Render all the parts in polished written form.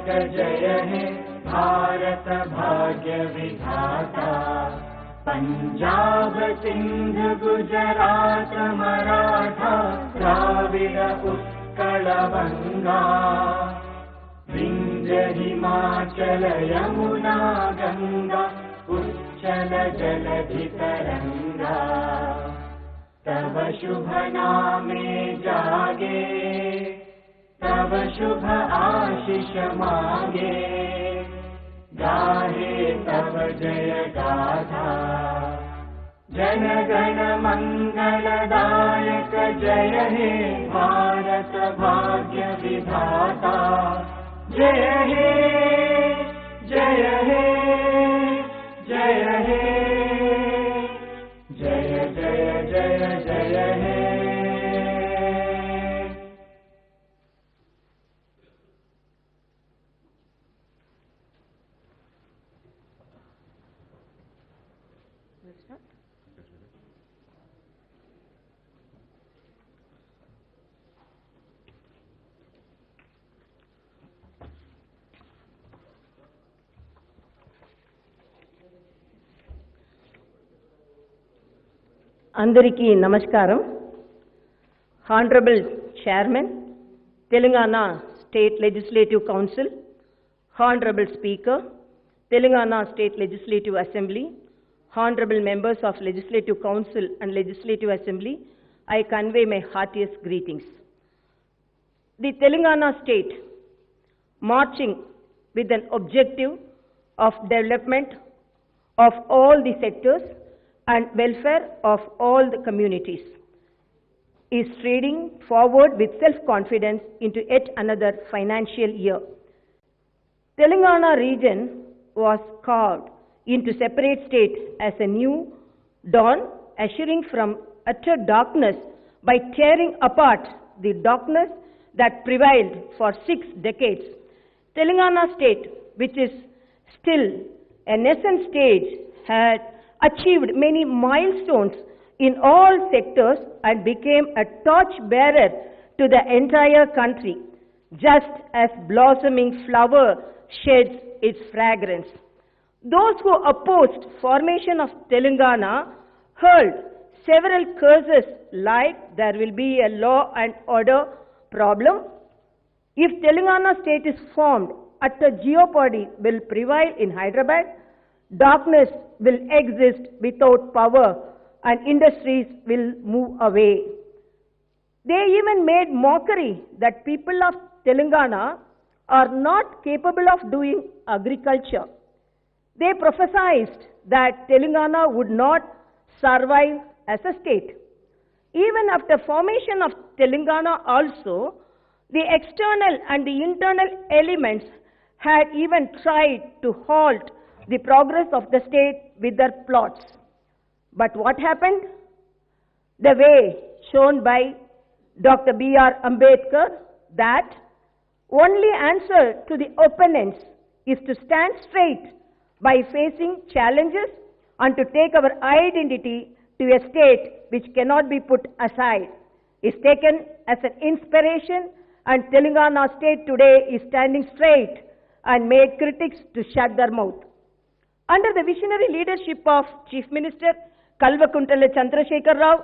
जय हे भारत भाग्य विधाता। पंजाब सिंध गुजरात मराठा द्राविड उत्कल बंगा, विंध्य हिमाचल यमुना गंगा उच्चल जलधि तरंगा। तव शुभ नामे जागे, तव शुभ आशीष मांगे, गाहे तव जय गाथा। जन गण मंगलदायक जय हे भारत भाग्य विधाता। जय हे जय हे जय हे जय जय जय जय हे। అందరికీ నమస్కారం. Honourable chairman Telangana state legislative council, honourable speaker Telangana state legislative assembly, honourable members of legislative council and legislative assembly, I convey my heartiest greetings. The Telangana state marching with an objective of development of all the sectors and welfare of all the communities is striding forward with self-confidence into yet another financial year. Telangana region was carved into separate state as a new dawn, ushering from utter darkness by tearing apart the darkness that prevailed for 6 decades. Telangana state, which is still a nascent stage, had achieved many milestones in all sectors and became a torch bearer to the entire country, just as blossoming flower sheds its fragrance. Those who opposed formation of Telangana hurled several curses like there will be a law and order problem. If Telangana state is formed, utter jeopardy will prevail in Hyderabad. Darkness will exist without power and industries will move away. They even made mockery that people of Telangana are not capable of doing agriculture. They prophesied that Telangana would not survive as a state. Even after formation of Telangana also, the external and the internal elements had even tried to halt the progress of the state with their plots. But what happened? The way shown by Dr. B.R. Ambedkar, that only answer to the opponents is to stand straight by facing challenges and to take our identity to a state which cannot be put aside, is taken as an inspiration, and Telangana state today is standing straight and made critics to shut their mouth. Under the visionary leadership of Chief Minister Kalvakuntala Chandrasekhar Rao,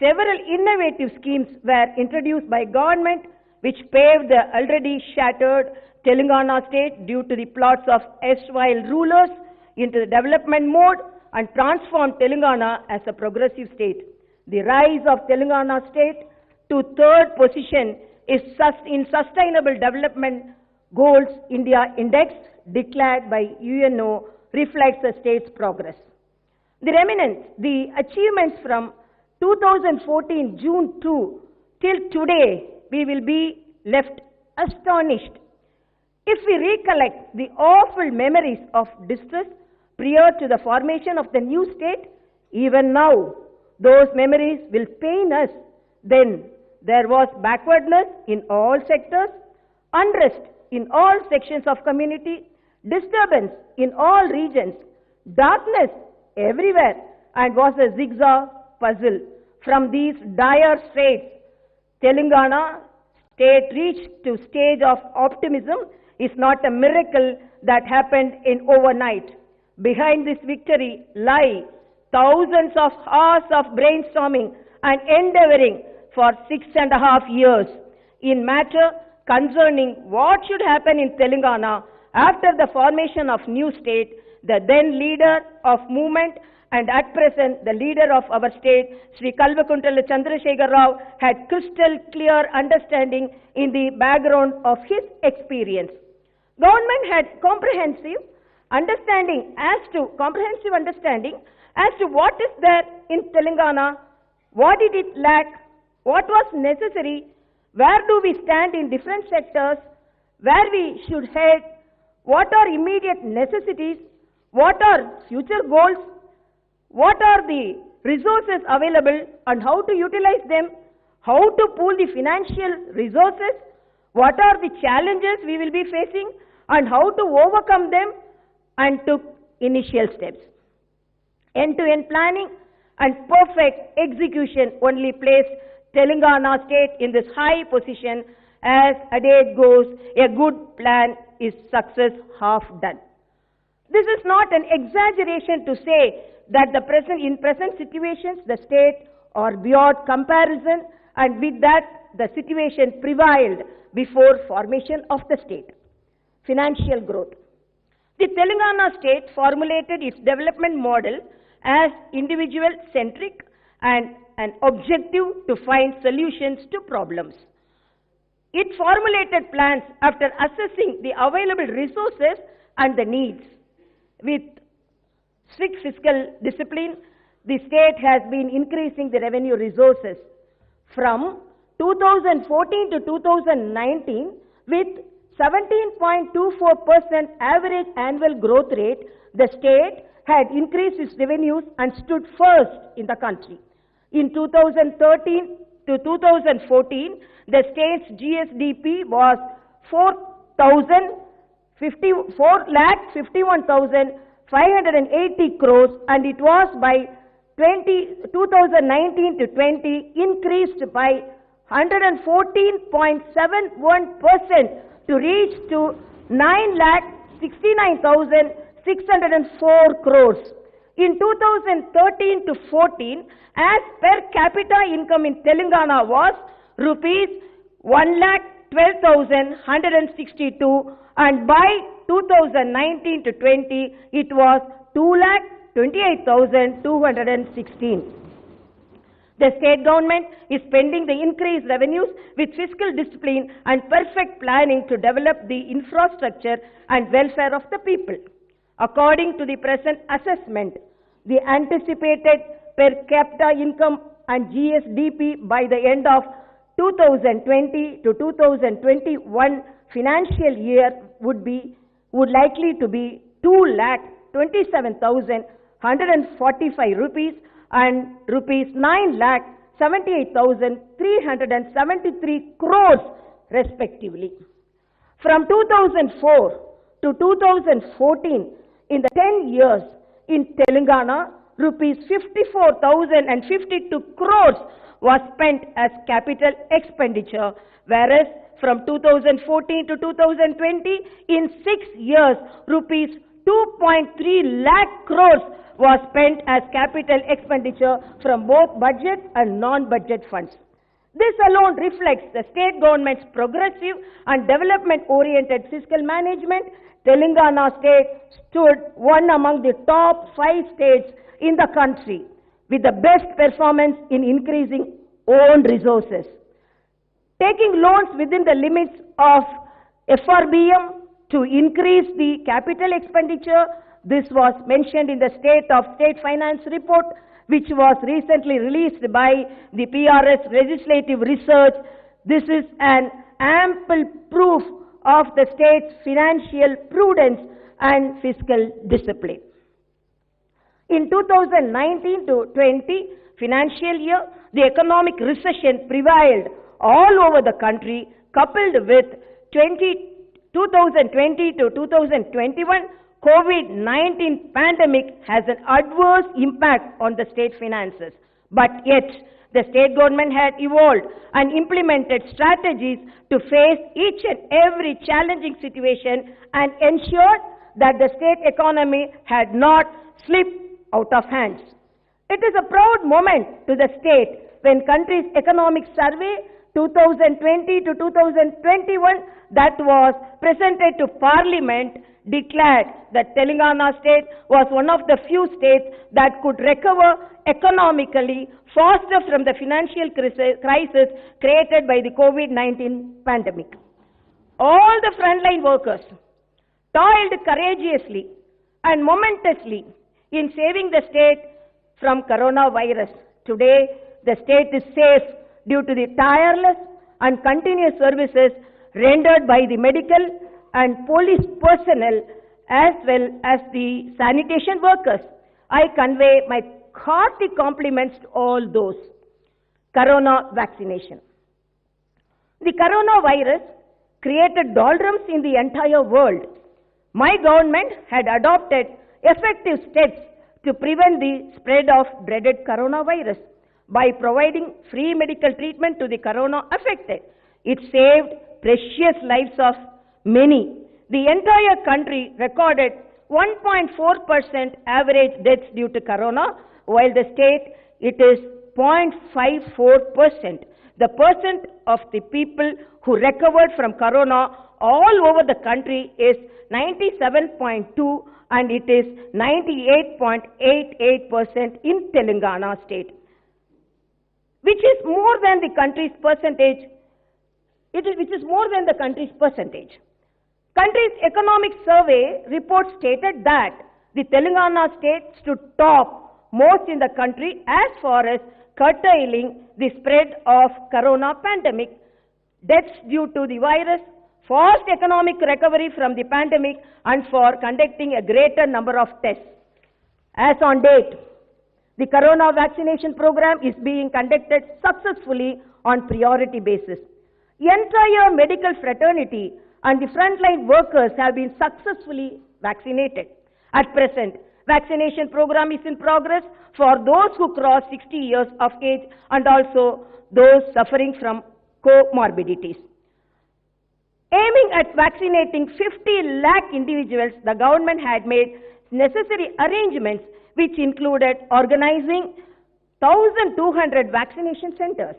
several innovative schemes were introduced by government which paved the already shattered Telangana state due to the plots of erstwhile rulers into the development mode and transformed Telangana as a progressive state. The rise of Telangana state to third position is in Sustainable Development Goals India Index declared by UNO reflects the state's progress. The remnants, the achievements from 2014 June 2 till today, we will be left astonished. If we recollect the awful memories of distress prior to the formation of the new state, even now, those memories will pain us. Then there was backwardness in all sectors, unrest in all sections of community, disturbance in all regions, darkness everywhere, and was a zigzag puzzle. From these dire straits, Telangana state reached to stage of optimism is not a miracle that happened in overnight. Behind this victory lie thousands of hours of brainstorming and endeavoring for 6.5 years in matter concerning what should happen in Telangana after the formation of new state. The then leader of movement and at present the leader of our state, Sri Kalvakuntala Chandrasekhar Rao, had crystal clear understanding in the background of his experience. Government had comprehensive understanding as to what is there in Telangana, what did it lack, what was necessary, where do we stand in different sectors, where we should head, what are immediate necessities, what are future goals, what are the resources available and how to utilize them, how to pool the financial resources, what are the challenges we will be facing and how to overcome them, and took initial steps. End-to-end planning and perfect execution only placed Telangana state in this high position. As adage goes, a good plan is success half done. This is not an exaggeration to say that in present situations the state are beyond comparison, and with that the situation prevailed before formation of the state. Financial growth. The Telangana state formulated its development model as individual-centric and an objective to find solutions to problems. It formulated plans after assessing the available resources and the needs. With strict fiscal discipline, the state has been increasing the revenue resources. From 2014 to 2019, with 17.24% average annual growth rate, the state had increased its revenues and stood first in the country. In 2013 to 2014, the state's GSDP was 4,51,580 crores, and it was by 2019 to 20 increased by 114.71% to reach to 9,69,604 crores. In 2013 to 14, as per capita income in Telangana was rupees 1,12,162, and by 2019 to 20, it was 2,28,216. The state government is spending the increased revenues with fiscal discipline and perfect planning to develop the infrastructure and welfare of the people. According to the present assessment, the anticipated per capita income and GSDP by the end of 2020 to 2021 financial year would likely to be 2,27,145 rupees and rupees 9,78,373 crores respectively. From 2004 to 2014, in the 10 years in Telangana, rupees 54,052 crores was spent as capital expenditure, whereas from 2014 to 2020, in 6 years, rupees 2.3 lakh crores was spent as capital expenditure from both budget and non-budget funds. This alone reflects the state government's progressive and development-oriented fiscal management. Telangana state stood one among the top 5 states in the country with the best performance in increasing own resources. Taking loans within the limits of FRBM to increase the capital expenditure, this was mentioned in the State of State Finance report, which was recently released by the PRS Legislative Research. This is an ample proof of the state's financial prudence and fiscal discipline. In 2019 to 20 financial year, the economic recession prevailed all over the country, coupled with 2020 to 2021 COVID-19 pandemic has an adverse impact on the state finances. But yet, The state government had evolved and implemented strategies to face each and every challenging situation and ensured that the state economy had not slipped out of hands. It is a proud moment to the state when country's economic survey 2020 to 2021 that was presented to Parliament declared that Telangana state was one of the few states that could recover economically faster from the financial crisis created by the COVID-19 pandemic. All the frontline workers toiled courageously and momentously in saving the state from coronavirus. Today, the state is safe due to the tireless and continuous services rendered by the medical and police personnel as well as the sanitation workers. I convey my hearty compliments to all those. Corona vaccination. The coronavirus created doldrums in the entire world. My government had adopted effective steps to prevent the spread of dreaded coronavirus by providing free medical treatment to the corona affected. It saved precious lives of many. The entire country recorded 1.4% average deaths due to corona, while the state it is 0.54%. The percent of the people who recovered from corona all over the country is 97.2% and it is 98.88% in Telangana state, which is more than the country's percentage. Which is more than the country's percentage. Country's economic survey report stated that the Telangana state stood top most in the country as far as curtailing the spread of corona pandemic, deaths due to the virus, fast economic recovery from the pandemic, and for conducting a greater number of tests. As on date, the corona vaccination program is being conducted successfully on priority basis. The entire medical fraternity and the frontline workers have been successfully vaccinated. At present, vaccination program is in progress for those who cross 60 years of age and also those suffering from comorbidities. Aiming at vaccinating 50 lakh individuals, the government had made necessary arrangements which included organizing 1,200 vaccination centers.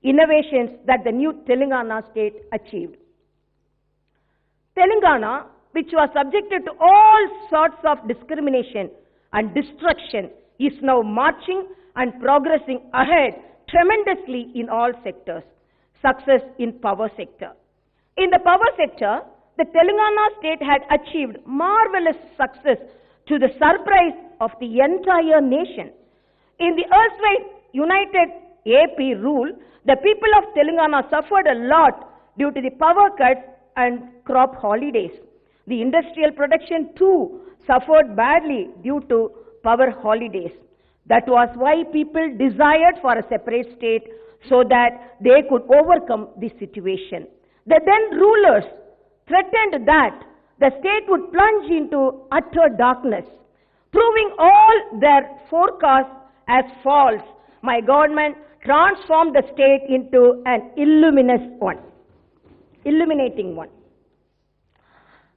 Innovations that the new Telangana state achieved. Telangana, which was subjected to all sorts of discrimination and destruction, is now marching and progressing ahead tremendously in all sectors. Success in power sector. In the power sector, the Telangana state had achieved marvelous success to the surprise of the entire nation. In the erstwhile United AP rule, the people of Telangana suffered a lot due to the power cuts and crop holidays. The industrial production too suffered badly due to power holidays. That was why people desired for a separate state so that they could overcome the situation. The then rulers threatened that the state would plunge into utter darkness. Proving all their forecasts as false, my government transformed the state into an illuminating one.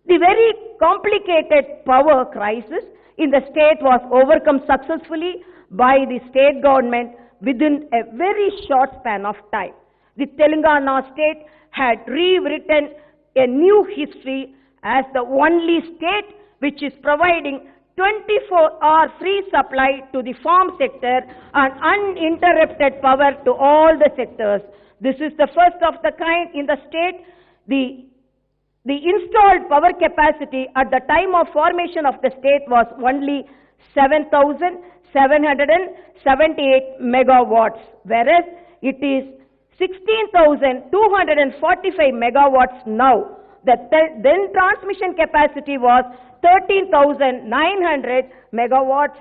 The very complicated power crisis in the state was overcome successfully by the state government within a very short span of time. The Telangana state had rewritten a new history as the only state which is providing 24-hour free supply to the farm sector and uninterrupted power to all the sectors. This is the first of the kind in the state. The installed power capacity at the time of formation of the state was only 7,778 megawatts, whereas it is 16,245 megawatts now. The then transmission capacity was 13,900 megawatts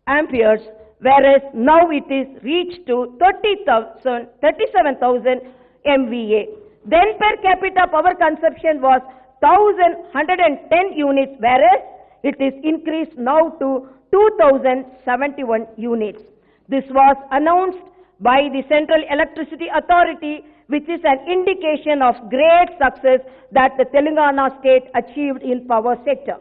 amperes, whereas now it is reached to 37,000 MVA. Then per capita power consumption was 1,110 units, whereas it is increased now to 2,071 units. This was announced by the Central Electricity Authority, which is an indication of great success that the Telangana state achieved in power sector.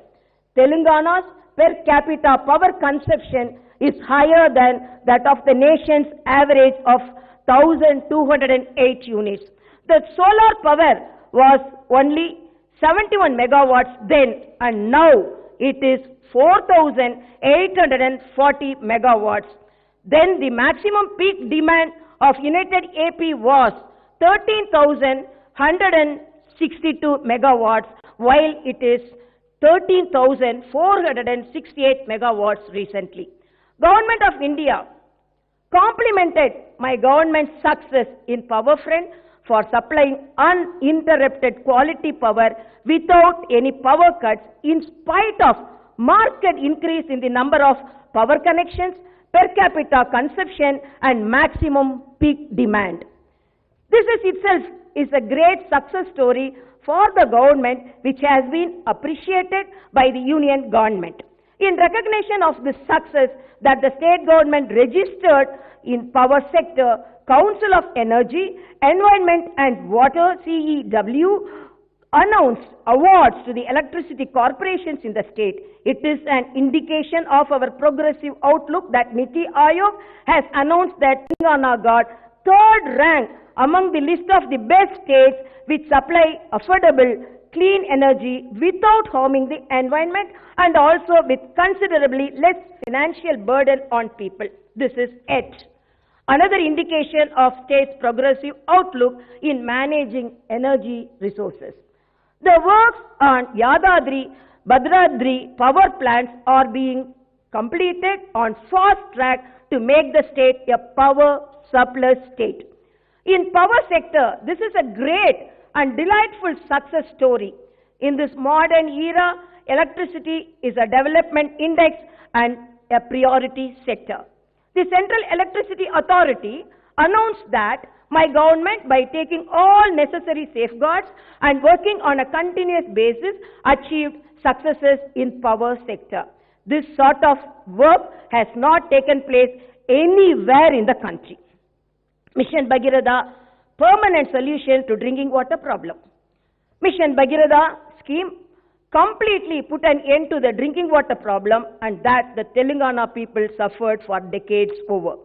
Telangana's per capita power consumption is higher than that of the nation's average of 1,208 units. The solar power was only 71 megawatts then, and now it is 4,840 megawatts. Then the maximum peak demand of United AP was 13,162 megawatts, while it is 13,468 megawatts recently. Government of India complimented my government's success in power front for supplying uninterrupted quality power without any power cuts in spite of marked increase in the number of power connections, per capita consumption and maximum peak demand. This itself is a great success story for the government, which has been appreciated by the union government. In recognition of this success that the state government registered in power sector, Council of Energy, Environment and Water (CEW) announced awards to the electricity corporations in the state. It is an indication of our progressive outlook that NITI Aayog has announced that Telangana got third rank among the list of the best states which supply affordable, clean energy without harming the environment and also with considerably less financial burden on people. This is it. Another indication of state's progressive outlook in managing energy resources. The works on Yadadri, Bhadradri power plants are being completed on fast track to make the state a power surplus state. In power sector, this is a great and delightful success story. In this modern era, electricity is a development index and a priority sector. The Central Electricity Authority announced that my government, by taking all necessary safeguards and working on a continuous basis, achieved successes in power sector. This sort of work has not taken place anywhere in the country. Mission Bhagiratha, permanent solution to drinking water problem. Mission Bhagiratha scheme completely put an end to the drinking water problem, and that the Telangana people suffered for decades over.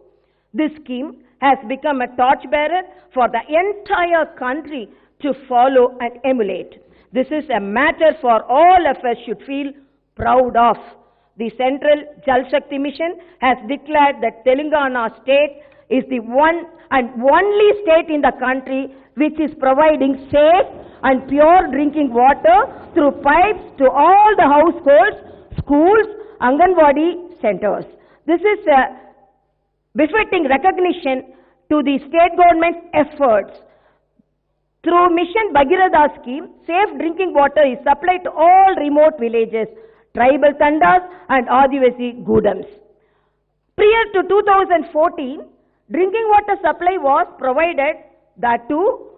This scheme has become a torchbearer for the entire country to follow and emulate. This is a matter for all of us should feel proud of. The Central Jal Shakti Mission has declared that Telangana state is the one and only state in the country which is providing safe and pure drinking water through pipes to all the households, schools, Anganwadi centers. This is a befitting recognition to the state government's efforts. Through Mission Bhagiratha scheme, safe drinking water is supplied to all remote villages, tribal tandas and Adivasi Gudams. Prior to 2014, drinking water supply was provided, that too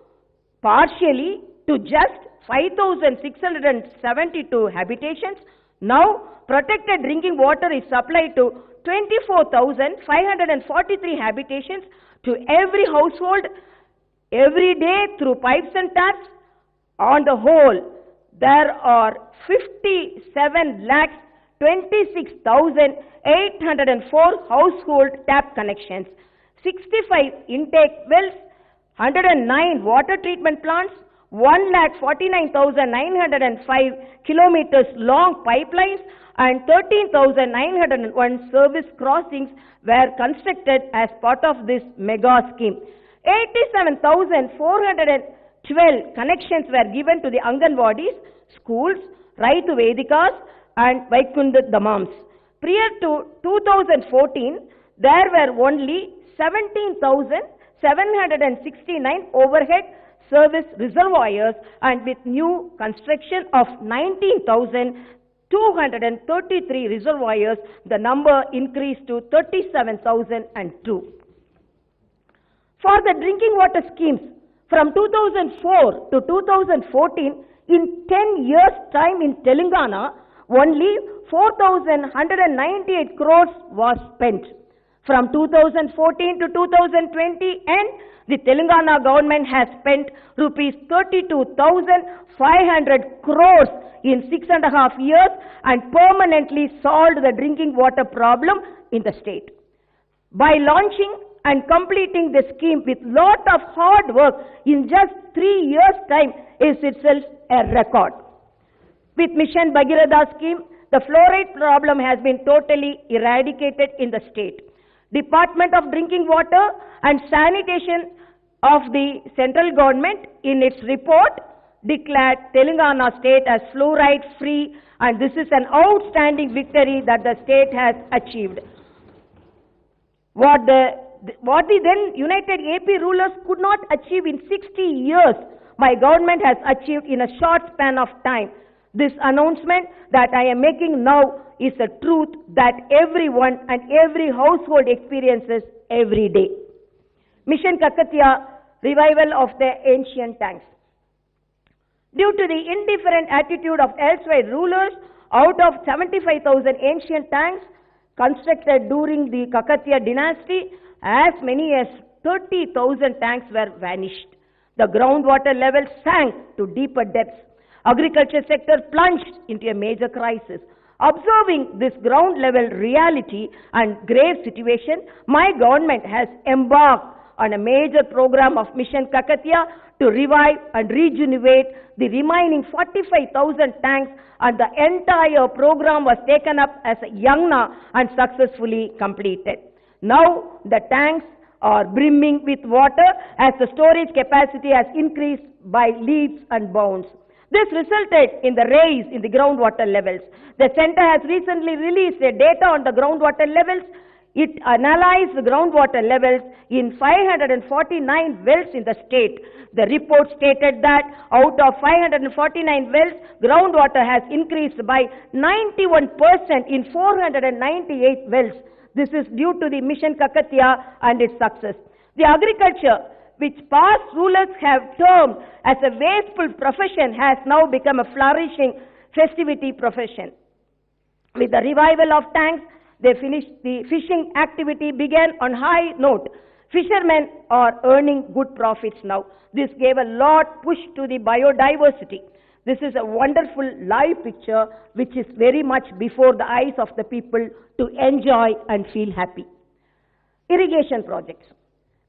partially, to just 5,672 habitations. Now, protected drinking water is supplied to 24,543 habitations to every household every day through pipes and taps. On the whole, there are 57,26,804 household tap connections, 65 intake wells, 109 water treatment plants, 1,49,905 kilometers long pipelines and 13,901 service crossings were constructed as part of this mega scheme. 87,412 connections were given to the Anganwadis, schools, Raitu Vedikas and Vaikunda Dhamams. Prior to 2014, there were only 17,769 overhead service reservoirs, and with new construction of 19,233 reservoirs, the number increased to 37,002. For the drinking water schemes from 2004 to 2014, in 10 years' time in Telangana, only 4,198 crores was spent. From 2014 to 2020 and the Telangana government has spent rupees 32,500 crores in 6.5 years and permanently solved the drinking water problem in the state. By launching and completing the scheme with lot of hard work in just 3 years' time is itself a record. With Mission Bhagiratha scheme, the fluoride problem has been totally eradicated in the state. Department of Drinking Water and Sanitation of the central government in its report declared Telangana state as fluoride free, and this is an outstanding victory that the state has achieved. What the then United AP rulers could not achieve in 60 years, my government has achieved in a short span of time. This announcement that I am making now is a truth that everyone and every household experiences every day. Mission Kakatiya, revival of the ancient tanks. Due to the indifferent attitude of elsewhere rulers, out of 75,000 ancient tanks constructed during the Kakatiya dynasty, as many as 30,000 tanks were vanished. The groundwater level sank to deeper depths. Agriculture sector plunged into a major crisis. Observing this ground level reality and grave situation, my government has embarked on a major program of Mission Kakatiya to revive and rejuvenate the remaining 45,000 tanks, and the entire program was taken up as a yagna and successfully completed. Now the tanks are brimming with water as the storage capacity has increased by leaps and bounds. This resulted in the rise in the groundwater levels. The center has recently released a data on the groundwater levels. It analyzed the groundwater levels in 549 wells in the state. The report stated that out of 549 wells, groundwater has increased by 91% in 498 wells. This is due to the Mission Kakatiya and its success. The agriculture, which past rulers have termed as a wasteful profession, has now become a flourishing festivity profession. With the revival of tanks, the fishing activity began on high note. Fishermen are earning good profits now. This gave a lot push to the biodiversity. This is a wonderful live picture which is very much before the eyes of the people to enjoy and feel happy. Irrigation projects.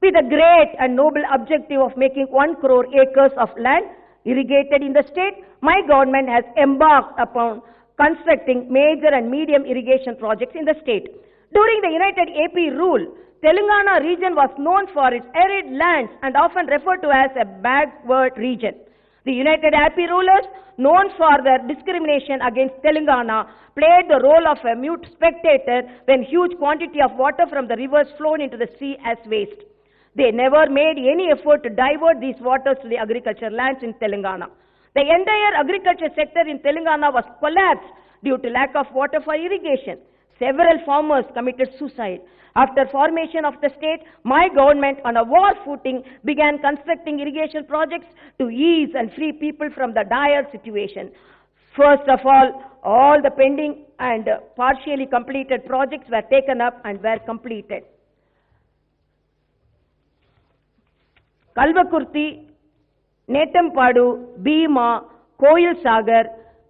With a great and noble objective of making 1 crore acres of land irrigated in the state, my government has embarked upon constructing major and medium irrigation projects in the state. During the United AP rule, Telangana region was known for its arid lands and often referred to as a backward region. The United AP rulers, known for their discrimination against Telangana, played the role of a mute spectator when huge quantity of water from the rivers flowed into the sea as waste. They never made any effort to divert these waters to the agriculture lands in Telangana. The entire agriculture sector in Telangana was collapsed due to lack of water for irrigation. Several farmers committed suicide. After formation of the state, my government on a war footing began constructing irrigation projects to ease and free people from the dire situation. First of all the pending and partially completed projects were taken up and were completed. Kalvakurti, Netampadu, Bhima, Koil Sagar,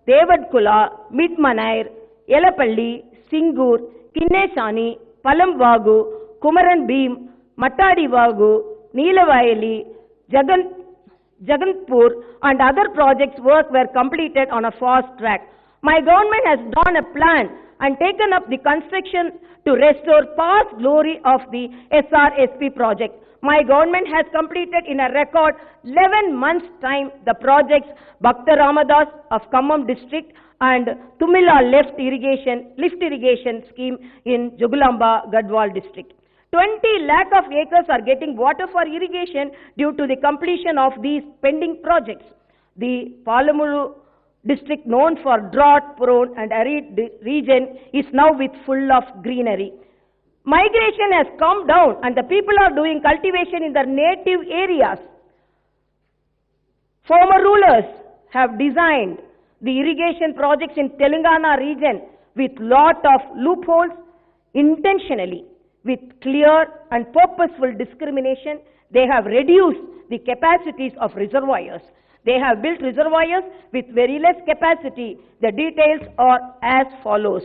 Devadkula, Midmanair, Yelapalli, Singur, Kinnesani, Palamvagu, Kumaran Beam, Matadi Vagu, Neelavayali, Jaganpur and other projects work were completed on a fast track. My government has drawn a plan and taken up the construction to restore past glory of the SRSP project. My government has completed in a record 11 months' time the projects Bhakta Ramadas of Khammam district and Tumila lift irrigation scheme in Jugulamba, Gadwal district. 20 lakh of acres are getting water for irrigation due to the completion of these pending projects. The Palamuru district, known for drought-prone and arid region, is now with full of greenery. Migration has come down and the people are doing cultivation in their native areas. Former rulers have designed the irrigation projects in Telangana region with lot of loopholes intentionally. with clear and purposeful discrimination, they have reduced the capacities of reservoirs. They have built reservoirs with very less capacity. The details are as follows.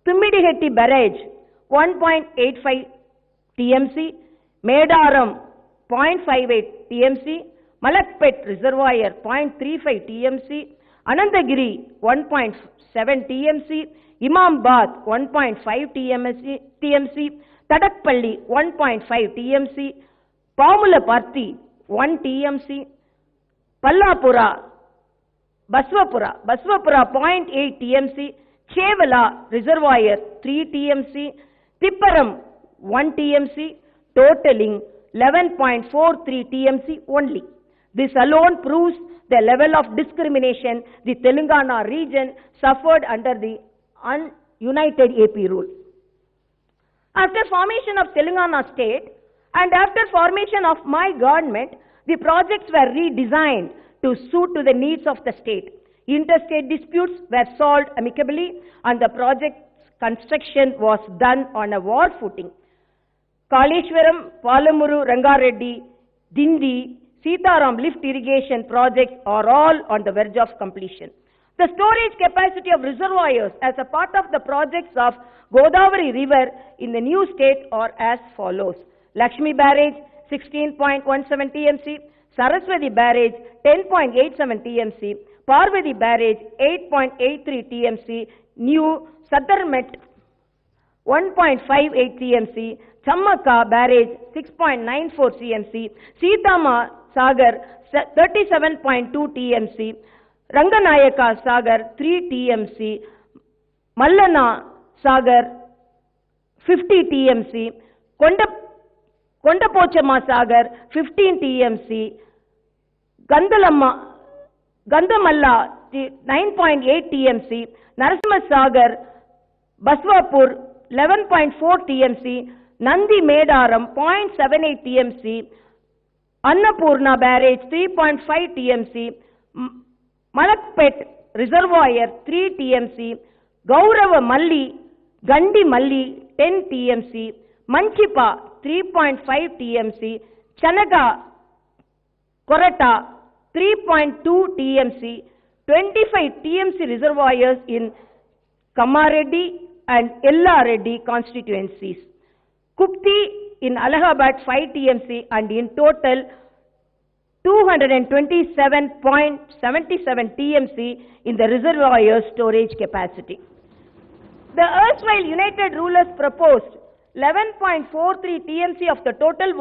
Tummidihetti Barrage, 1.85 TMC, Medaram, 0.58 TMC, Malakpet Reservoir, 0.35 TMC, Anandagiri, 1.7 TMC, Imambad, 1.5 TMC, Tadakpalli, 1.5 TMC, Pamulaparthi, 1 TMC, Pallapura, Baswapura, 0.8 TMC, Chevala Reservoir, 3 TMC, Tipparam, 1 TMC, totaling 11.43 TMC only. This alone proves the level of discrimination the Telangana region suffered under the United AP rule. After formation of Telangana state and after formation of my government, the projects were redesigned to suit to the needs of the state. Interstate disputes were solved amicably and the project's construction was done on a war footing. Kaleshwaram, Palamuru, Rangareddy, Dindi, Sitaram lift irrigation projects are all on the verge of completion. The storage capacity of reservoirs as a part of the projects of Godavari River in the new state are as follows. Lakshmi Barrage, 16.17 TMC, Saraswati Barrage, 10.87 TMC, Parvati Barrage, 8.83 TMC, New Sadarmet, 1.58 TMC, Chammaka Barrage, 6.94 TMC, Sitama Sagar, 37.2 TMC, Ranganayaka Sagar, 3 TMC, Mallana Sagar, 50 TMC, Kondapochama Sagar, 15 TMC, Gandamalla, 9.8 TMC, Narasimha Sagar, Baswapur, 11.4 TMC, Nandi Medaram, 0.78 TMC, Annapurna Barrage, 3.5 TMC, Malakpet Reservoir, 3 TMC, Gaurava Malli, Gandi Malli, 10 TMC, Manchipa, 3.5 TMC, Chanaga Korata, 3.2 TMC, 25 TMC reservoirs in Kamareddy and Ellareddy constituencies. Kupti in Allahabad 5 TMC and in total 227.77 TMC in the reservoir storage capacity. The erstwhile United Rulers proposed 11.43 TMC of the total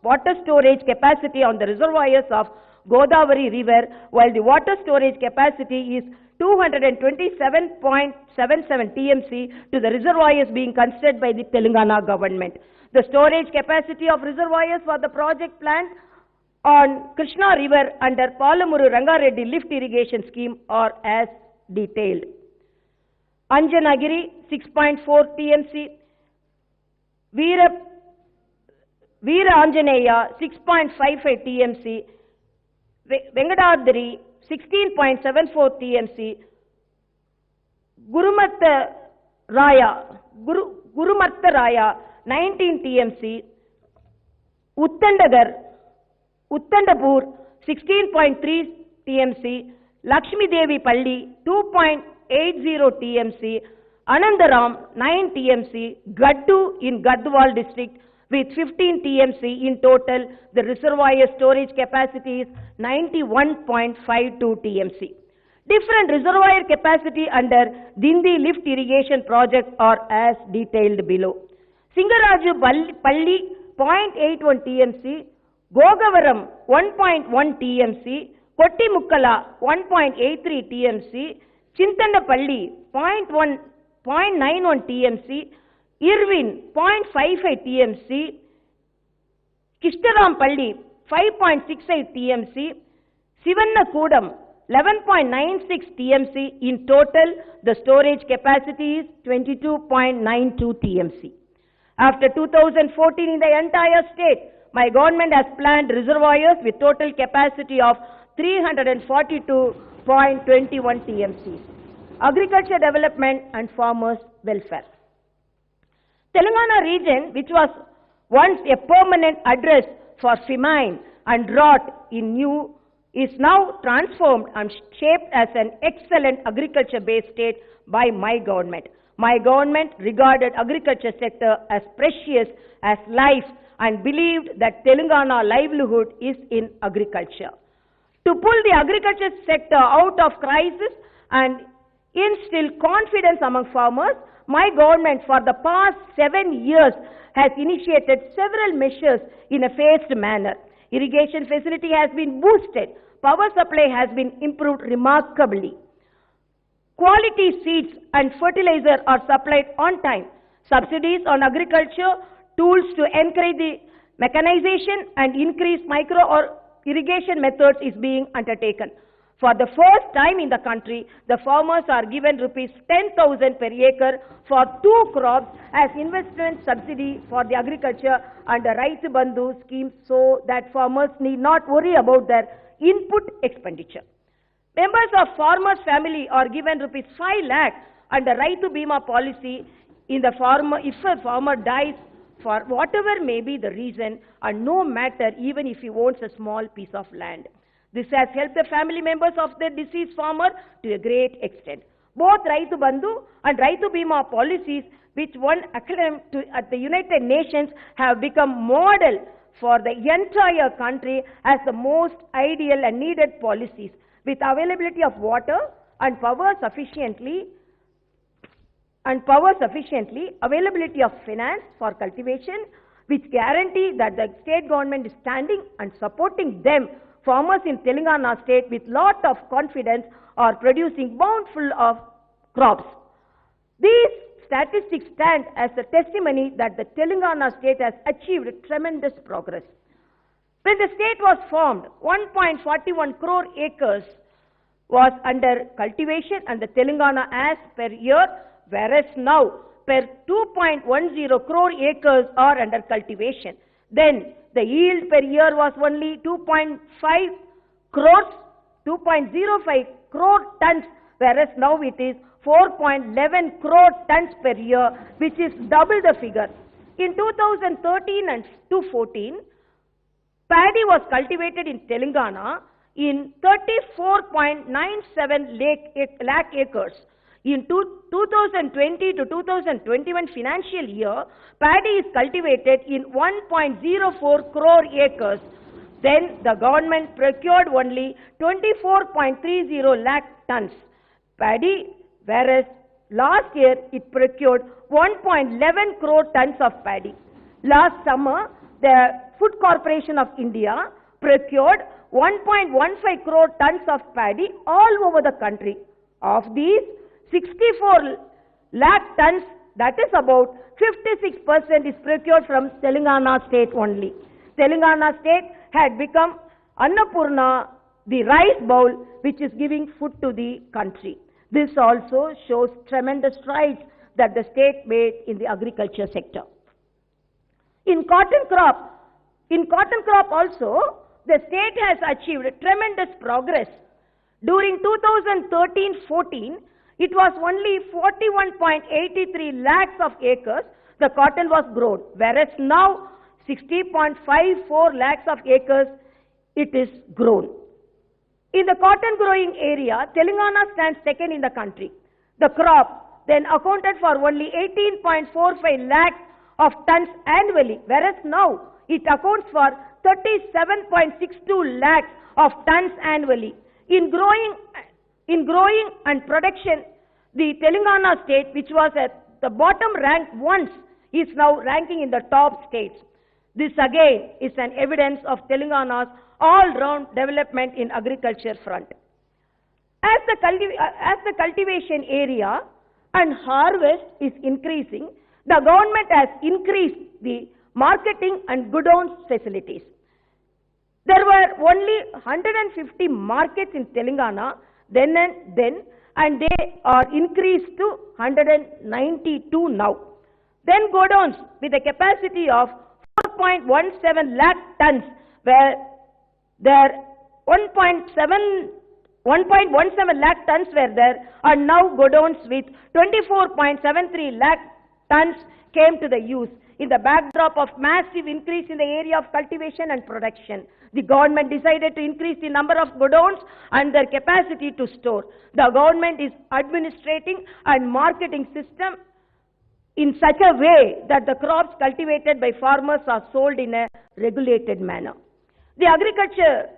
water storage capacity on the reservoirs of Godavari River, while the water storage capacity is 227.77 TMC to the reservoirs being considered by the Telangana government. The storage capacity of reservoirs for the project planned on Krishna River under Palamuru Rangareddy lift irrigation scheme are as detailed. Anjanagiri 6.4 TMC, Veera Anjaneya 6.55 TMC, Vengadadri 16.74 TMC, Gurumatta Raya 19 TMC, Uttandapur 16.3 TMC, Lakshmi Devi Palli 2.80 TMC, Anandaram 9 TMC, Gaddu in Gadwal district with 15 TMC in total. The reservoir storage capacity is 91.52 TMC. Different reservoir capacity under Dindi lift irrigation project are as detailed below. Singaraju Palli 0.81 TMC, Gogavaram 1.1 TMC, Kotti-Mukkala 1.83 TMC, Chintandapalli 0.91 TMC, Irvin 0.55 TMC, Kishtarampalli 5.68 TMC, Sivannakoodam 11.96 TMC. In total, the storage capacity is 22.92 TMC. After 2014 in the entire state, my government has planned reservoirs with total capacity of 342.21 TMC. Agriculture development and farmers' welfare. Telangana region, which was once a permanent address for famine and drought is now transformed and shaped as an excellent agriculture-based state by my government. My government regarded agriculture sector as precious as life and believed that Telangana livelihood is in agriculture. To pull the agriculture sector out of crisis and instill confidence among farmers, my government for the past 7 years has initiated several measures in a phased manner. Irrigation facility has been boosted. Power supply has been improved remarkably. Quality seeds and fertilizer are supplied on time. Subsidies on agriculture, tools to encourage the mechanization and increase micro or irrigation methods is being undertaken. For the first time in the country, the farmers are given rupees 10,000 per acre for 2 crops as investment subsidy for the agriculture under Raitu Bandhu scheme, so that farmers need not worry about their input expenditure. Members of farmers' family are given rupees 5 lakh under Raitu Bima policy if a farmer dies for whatever may be the reason, and no matter even if he owns a small piece of land. This has helped the family members of the deceased farmer to a great extent. Both Raitu Bandhu and Raitu Bima policies, which won acclaim at the United Nations, have become model for the entire country as the most ideal and needed policies, with availability of water and power sufficiently, availability of finance for cultivation, which guarantee that the state government is standing and supporting them. Farmers in Telangana state with lot of confidence are producing bountiful of crops. These statistics stand as a testimony that the Telangana state has achieved tremendous progress. When the state was formed, 1.41 crore acres was under cultivation and the Telangana as per year, whereas now per 2.10 crore acres are under cultivation. Then the yield per year was only 2.05 crore tons, whereas now it is 4.11 crore tons per year, which is double the figure. In 2013 and 2014, paddy was cultivated in Telangana in 34.97 lakh acres. In 2020 to 2021 financial year, paddy is cultivated in 1.04 crore acres. Then the government procured only 24.30 lakh tons paddy, whereas last year it procured 1.11 crore tons of paddy. Last summer, the Food Corporation of India procured 1.15 crore tons of paddy all over the country. Of these, 64 lakh tons, that is about 56%, is procured from Telangana state only. Telangana state had become Annapurna, the rice bowl, which is giving food to the country. This also shows tremendous strides that the state made in the agriculture sector. In cotton crop also, the state has achieved tremendous progress. During 2013-14, it was only 41.83 lakhs of acres the cotton was grown, whereas now 60.54 lakhs of acres it is grown. In the cotton growing area, Telangana stands second in the country. The crop then accounted for only 18.45 lakhs of tons annually, whereas now it accounts for 37.62 lakhs of tons annually. In growing and production, the Telangana state, which was at the bottom rank once, is now ranking in the top states. This again is an evidence of Telangana's all-round development in agriculture front. As the cultivation area and harvest is increasing, the government has increased the marketing and godowns facilities. There were only 150 markets in Telangana then, and they are increased to 192 now. Then godowns with a capacity of 4.17 lakh tons, where there 1.17 lakh tons were there, and now godowns with 24.73 lakh tons came to the use in the backdrop of massive increase in the area of cultivation and production. The government decided to increase the number of godowns and their capacity to store. The government is administrating and marketing system in such a way that the crops cultivated by farmers are sold in a regulated manner. The agriculture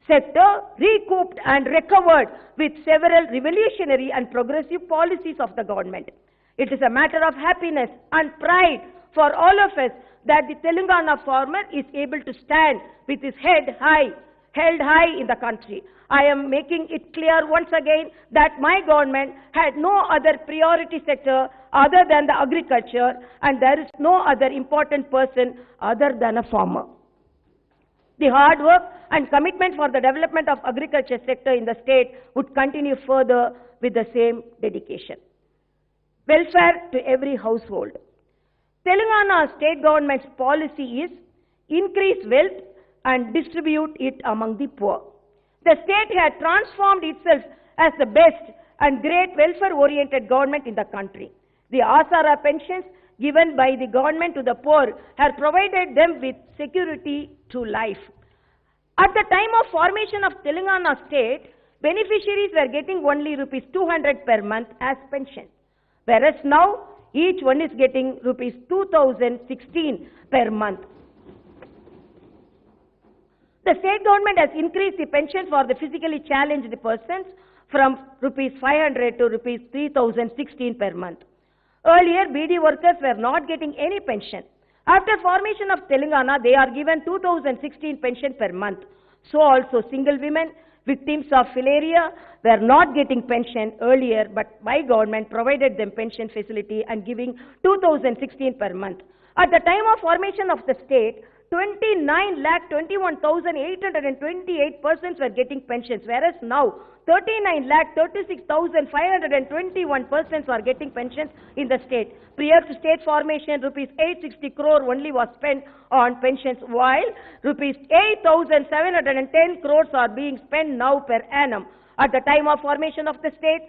sector recouped and recovered with several revolutionary and progressive policies of the government. It is a matter of happiness and pride for all of us that the Telangana farmer is able to stand with his head held high in the country. I am making it clear once again that my government had no other priority sector other than the agriculture, and there is no other important person other than a farmer. The hard work and commitment for the development of agriculture sector in the state would continue further with the same dedication. Welfare to every household. Telangana state government's policy is increase wealth and distribute it among the poor. The state had transformed itself as the best and great welfare-oriented government in the country. The Asara pensions given by the government to the poor have provided them with security to life. At the time of formation of Telangana state, beneficiaries were getting only rupees 200 per month as pension, whereas now each one is getting rupees 2016 per month. The state government has increased the pension for the physically challenged persons from rupees 500 to rupees 3016 per month. Earlier, BD workers were not getting any pension. After formation of Telangana, they are given 2016 pension per month. So also single women, victims of filaria were not getting pension earlier, but my government provided them pension facility and giving 2016 per month. At the time of formation of the state, 29,21,828 persons were getting pensions, whereas now 39,36,521 persons are getting pensions in the state. Prior to state formation, rupees 860 crore only was spent on pensions, while rupees 8,710 crores are being spent now per annum. At the time of formation of the state,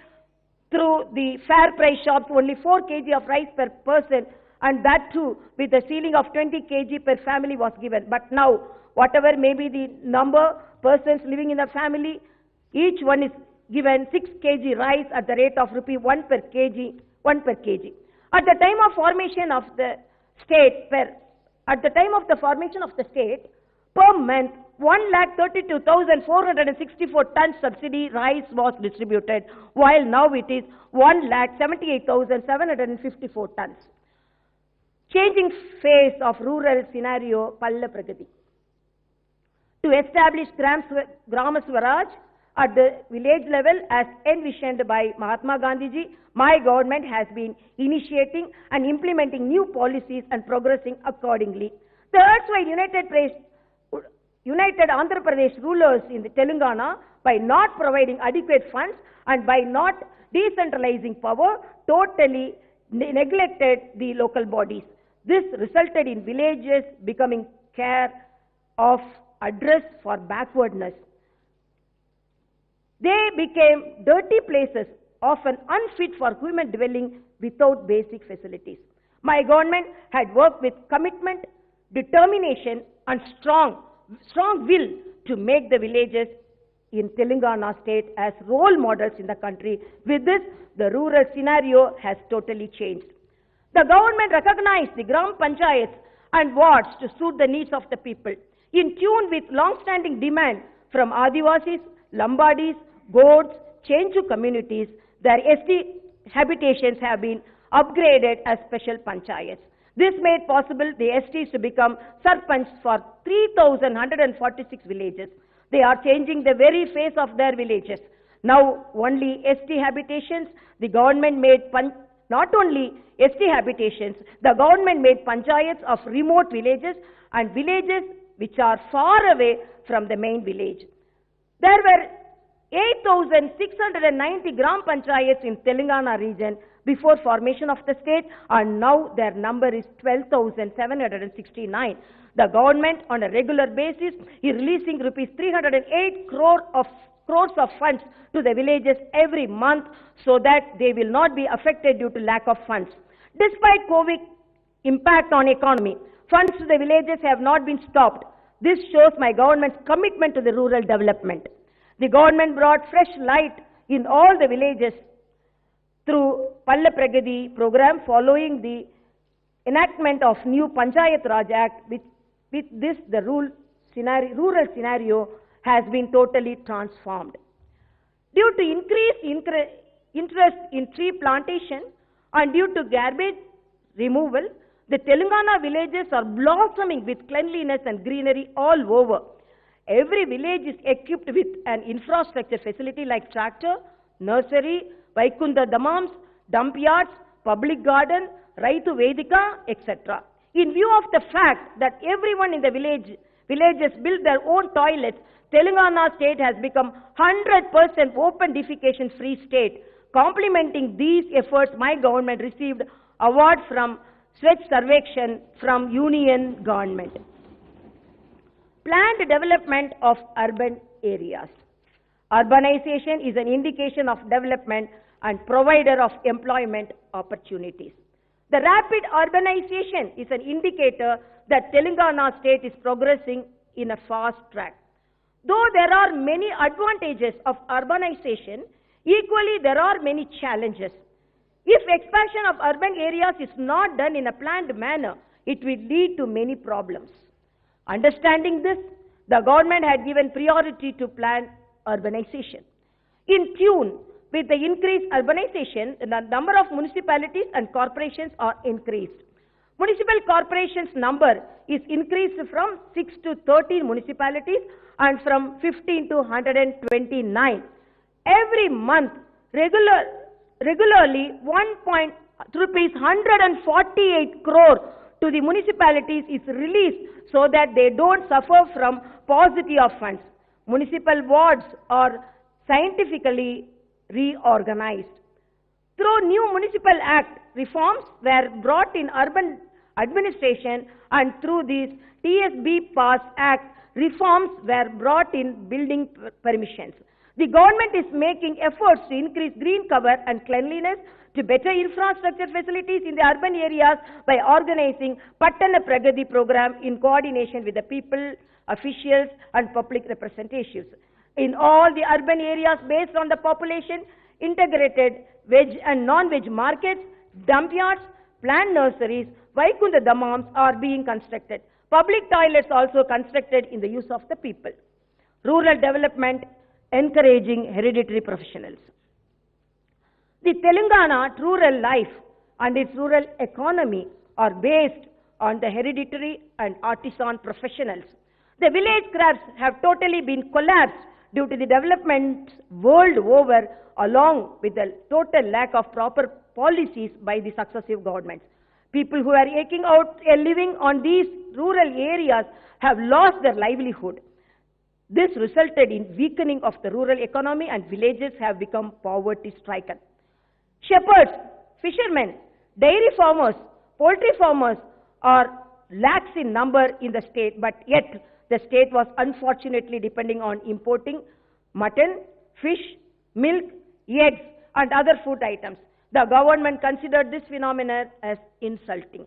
through the fair price shops, only 4 kg of rice per person, and that too with a ceiling of 20 kg per family was given. But now, whatever may be the number persons living in the family, each one is given 6 kg rice at the rate of rupee 1 per kg. At the time of formation of the state, per month, 1,32,464 tons subsidy rice was distributed, while now it is 1,78,754 tons. Changing face of rural scenario, Palla Pragati. To establish Grama Swaraj at the village level as envisioned by Mahatma Gandhiji, my government has been initiating and implementing new policies and progressing accordingly. The erstwhile United Andhra Pradesh rulers in the Telangana, by not providing adequate funds and by not decentralizing power, totally neglected the local bodies. This resulted in villages becoming care of address for backwardness. They became dirty places, often unfit for human dwelling without basic facilities. My government had worked with commitment, determination and strong will to make the villages in Telangana state as role models in the country. With this, the rural scenario has totally changed. The government recognized the Gram Panchayats and wards to suit the needs of the people. In tune with long-standing demand from Adivasis, Lambadis, Gods, Chenchu communities, their ST habitations have been upgraded as special panchayats. This made possible the STs to become sarpanch for 3,146 villages. They are changing the very face of their villages. Now only ST habitations, the government made not only ST habitations, the government made panchayats of remote villages and villages which are far away from the main village. There were 8,690 Gram Panchayats in Telangana region before formation of the state, and now their number is 12,769. The government on a regular basis is releasing rupees 308 crores of funds to the villages every month so that they will not be affected due to lack of funds. Despite impact on economy. Funds to the villages have not been stopped. This shows my government's commitment to the rural development. The government brought fresh light in all the villages through Palla Pragati program following the enactment of new Panchayat Raj Act. With this, the rural scenario has been totally transformed. Due to increased interest in tree plantation and due to garbage removal, the Telangana villages are blossoming with cleanliness and greenery all over. Every village is equipped with an infrastructure facility like tractor, nursery, Vaikunda Dhammams, dump yards, public garden, Raitu Vedika, etc. In view of the fact that everyone in the villages build their own toilets, Telangana state has become 100% open defecation free state. Complementing these efforts, my government received award from Swachh Sarvekshan from Union government. Planned development of urban areas. Urbanization is an indication of development and provider of employment opportunities. The rapid urbanization is an indicator that Telangana state is progressing in a fast track. Though there are many advantages of urbanization, equally there are many challenges. If expansion of urban areas is not done in a planned manner, it will lead to many problems. Understanding this, the government had given priority to planned urbanization. In tune with the increased urbanization, the number of municipalities and corporations are increased. Municipal corporations number is increased from 6 to 13 municipalities and from 15 to 129. Every month, regularly rupees 148 crore to the municipalities is released so that they don't suffer from paucity of funds. Municipal wards are scientifically reorganized. Through new municipal act, reforms were brought in urban administration, and through this TSB Pass Act, reforms were brought in building permissions. The government is making efforts to increase green cover and cleanliness, to better infrastructure facilities in the urban areas by organizing Pattana Pragati program in coordination with the people, officials and public representatives. In all the urban areas based on the population, integrated veg and non-veg markets, dump yards, planned nurseries, Vaikunda Dhammams are being constructed. Public toilets also constructed in the use of the people. Rural development, encouraging hereditary professionals. The Telangana rural life and its rural economy are based on the hereditary and artisan professionals. The village crafts have totally been collapsed due to the development world over, along with the total lack of proper policies by the successive governments. People who are eking out a living on these rural areas have lost their livelihood. This resulted in weakening of the rural economy, and villages have become poverty-stricken. Shepherds, fishermen, dairy farmers, poultry farmers are lakhs in number in the state, but yet the state was unfortunately depending on importing mutton, fish, milk, eggs and other food items. The government considered this phenomenon as insulting.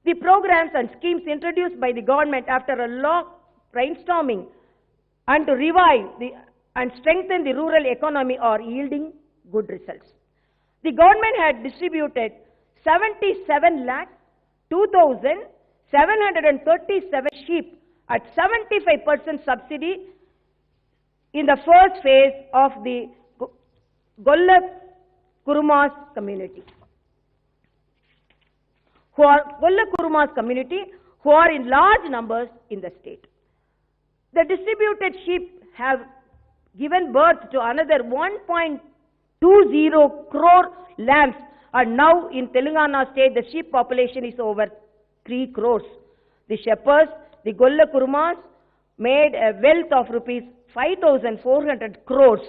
The programs and schemes introduced by the government after a long brainstorming and to revive and strengthen the rural economy are yielding good results. The government had distributed 77,02,737 sheep at 75% subsidy in the first phase of the Golla Kurumas community. Golla Kurumas community who are in large numbers in the state. The distributed sheep have given birth to another 1.20 crore lambs, and now in Telangana state the sheep population is over 3 crores. The shepherds, the Golla Kurumas, made a wealth of rupees 5,400 crores.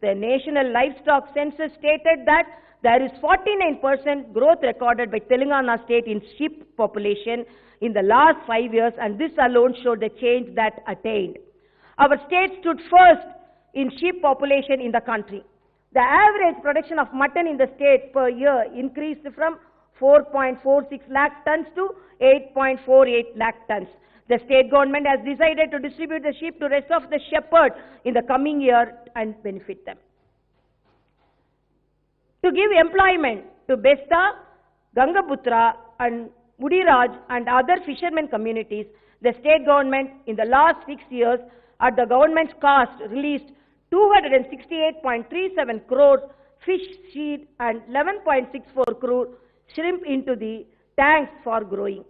The National Livestock Census stated that there is 49% growth recorded by Telangana state in sheep population in the last 5 years, and this alone showed the change that attained. Our state stood first in sheep population in the country. The average production of mutton in the state per year increased from 4.46 lakh tons to 8.48 lakh tons. The state government has decided to distribute the sheep to rest of the shepherds in the coming year and benefit them. To give employment to Besta, Gangaputra and Mudiraj and other fishermen communities, the state government in the last 6 years at the government's cost released 268.37 crores fish feed and 11.64 crore shrimp into the tanks for growing.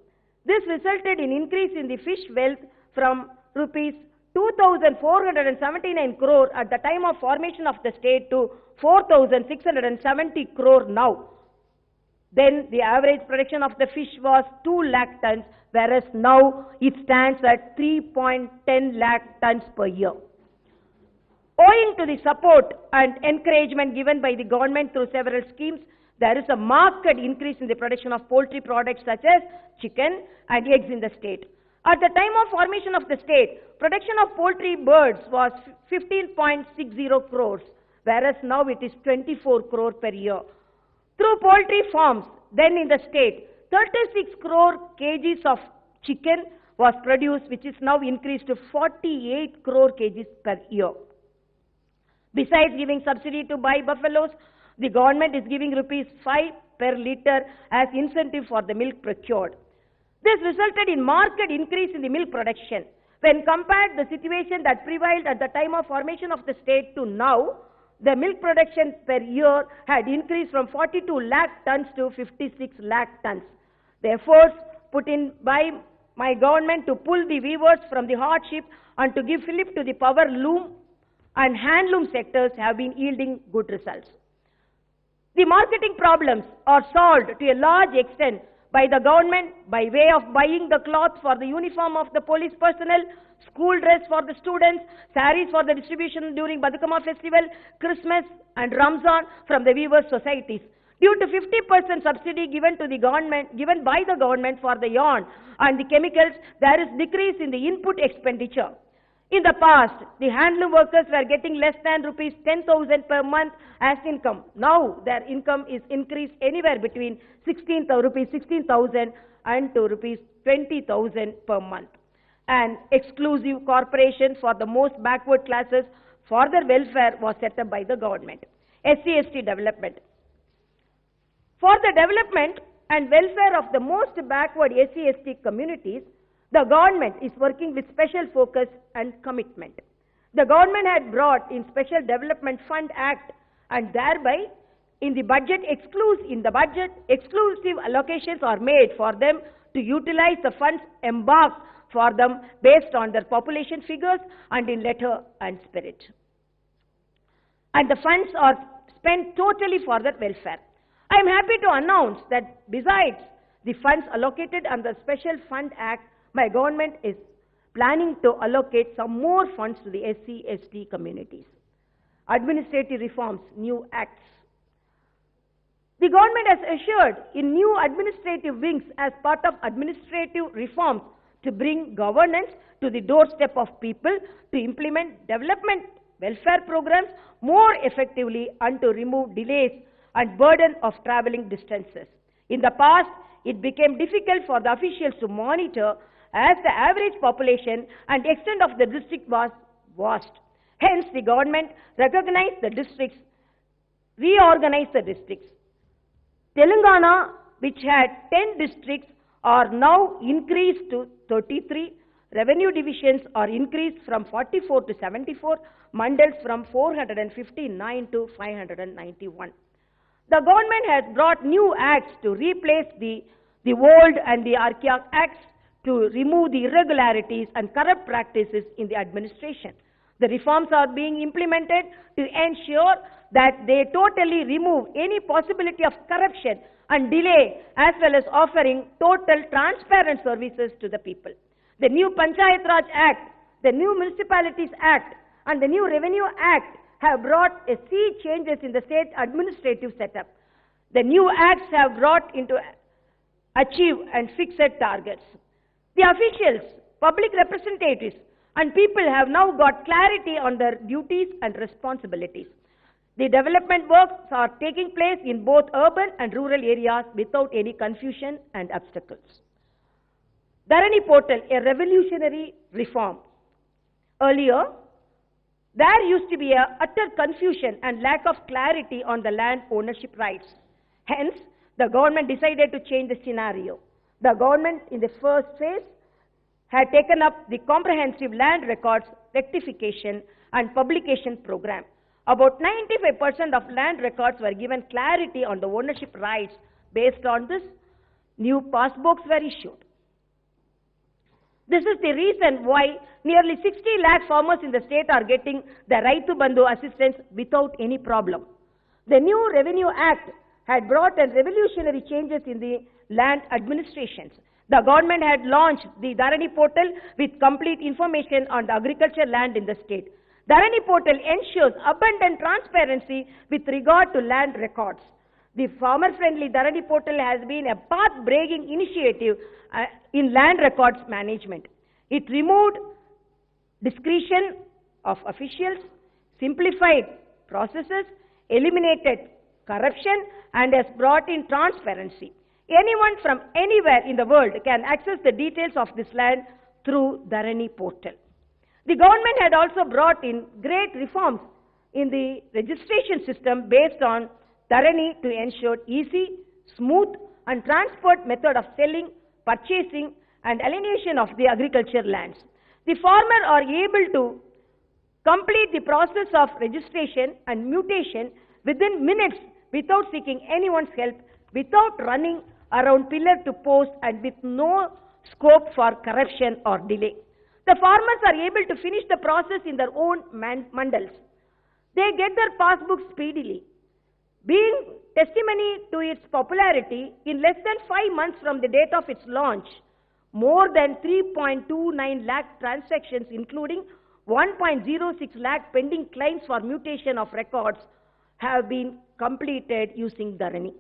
This resulted in increase in the fish wealth from rupees 2,479 crore at the time of formation of the state to 4,670 crore now. Then the average production of the fish was 2 lakh tons, whereas now it stands at 3.10 lakh tons per year. Owing to the support and encouragement given by the government through several schemes, there is a marked increase in the production of poultry products such as chicken and eggs in the state. At the time of formation of the state, production of poultry birds was 15.60 crores, whereas now it is 24 crore per year. Through poultry farms, then in the state, 36 crore kgs of chicken was produced, which is now increased to 48 crore kgs per year. Besides giving subsidy to buy buffaloes, the government is giving rupees 5 per litre as incentive for the milk procured. This resulted in marked increase in the milk production. When compared the situation that prevailed at the time of formation of the state to now, the milk production per year had increased from 42 lakh tons to 56 lakh tons. The efforts put in by my government to pull the weavers from the hardship and to give fillip to the power loom and handloom sectors have been yielding good results. The marketing problems are solved to a large extent by the government by way of buying the cloth for the uniform of the police personnel, school dress for the students, saris for the distribution during Badukama festival, Christmas and Ramzan from the weavers' societies. Due to 50% subsidy given by the government for the yarn and the chemicals, there is decrease in the input expenditure. In the past, the handloom workers were getting less than rupees 10,000 per month as income. Now, their income is increased anywhere between rupees 16,000 and to rupees 20,000 per month. An exclusive corporation for the most backward classes for their welfare was set up by the government. SC/ST development. For the development and welfare of the most backward SC/ST communities, the government is working with special focus and commitment. The government had brought in Special Development Fund Act and thereby in the budget exclusive allocations are made for them to utilize the funds embarked for them based on their population figures and in letter and spirit. And the funds are spent totally for their welfare. I am happy to announce that besides the funds allocated under the Special Fund Act, my government is planning to allocate some more funds to the SC/ST communities. Administrative reforms, new acts. The government has assured in new administrative wings as part of administrative reforms to bring governance to the doorstep of people, to implement development welfare programs more effectively and to remove delays and burden of traveling distances. In the past, it became difficult for the officials to monitor as the average population and extent of the district was vast. Hence, the government recognized the districts, reorganized the districts. Telangana, which had 10 districts, are now increased to 33. Revenue divisions are increased from 44 to 74, mandals from 459 to 591. The government has brought new acts to replace the old and the archaic acts to remove the irregularities and corrupt practices in the administration. The reforms are being implemented to ensure that they totally remove any possibility of corruption and delay, as well as offering total transparent services to the people. The new Panchayat Raj Act, the new Municipalities Act, and the new Revenue Act have brought a sea changes in the state administrative setup. The new acts have brought into achieve and fixed targets. The officials, public representatives, and people have now got clarity on their duties and responsibilities. The development works are taking place in both urban and rural areas without any confusion and obstacles. Dharani Portal, a revolutionary reform. Earlier, there used to be a utter confusion and lack of clarity on the land ownership rights. Hence, the government decided to change the scenario. The government in the first phase had taken up the comprehensive land records rectification and publication program. About 95% of land records were given clarity on the ownership rights. Based on this, new passbooks were issued. This is the reason why nearly 60 lakh farmers in the state are getting the Raitu Bandhu assistance without any problem. The new Revenue Act had brought in revolutionary changes in the land administrations. The government had launched the Dharani Portal with complete information on the agriculture land in the state. Dharani Portal ensures abundant transparency with regard to land records. The farmer-friendly Dharani Portal has been a path-breaking initiative in land records management. It removed discretion of officials, simplified processes, eliminated corruption, and has brought in transparency. Anyone from anywhere in the world can access the details of this land through Dharani Portal. The government had also brought in great reforms in the registration system based on Dharani to ensure easy, smooth, and transparent method of selling, purchasing, and alienation of the agriculture lands. The farmer are able to complete the process of registration and mutation within minutes without seeking anyone's help, without running around pillar to post, and with no scope for corruption or delay. The farmers are able to finish the process in their own mandals. They get their passbooks speedily. Being testimony to its popularity, in less than 5 months from the date of its launch, more than 3.29 lakh transactions, including 1.06 lakh pending claims for mutation of records, have been completed using Dharani.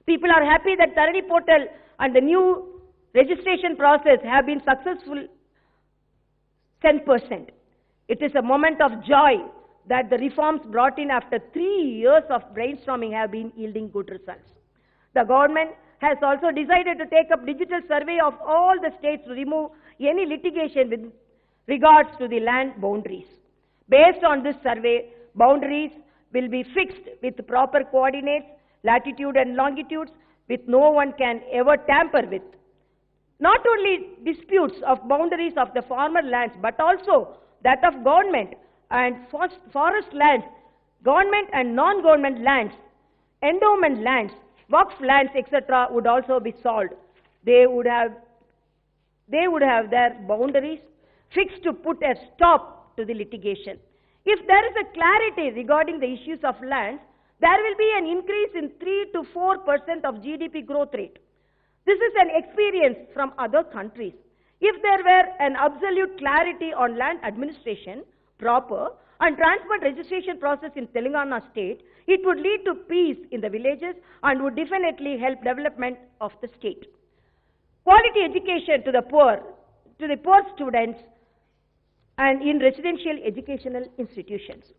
People are happy that Dharani Portal and the new registration process have been successful 10%. It is a moment of joy that the reforms brought in after 3 years of brainstorming have been yielding good results. The government has also decided to take up digital survey of all the states to remove any litigation with regards to the land boundaries. Based on this survey, boundaries will be fixed with proper coordinates, latitude and longitudes, which no one can ever tamper with. Not only disputes of boundaries of the farmer lands, but also that of government and forest lands, government and non-government lands, endowment lands, Waqf lands, etc. would also be solved. They would have their boundaries fixed to put a stop to the litigation. If there is a clarity regarding the issues of lands, there will be an increase in 3 to 4% of GDP growth rate. This is an experience from other countries. If there were an absolute clarity on land administration, proper and transparent registration process in Telangana state, it would lead to peace in the villages and would definitely help development of the state. Quality education to the poor students and in residential educational institutions.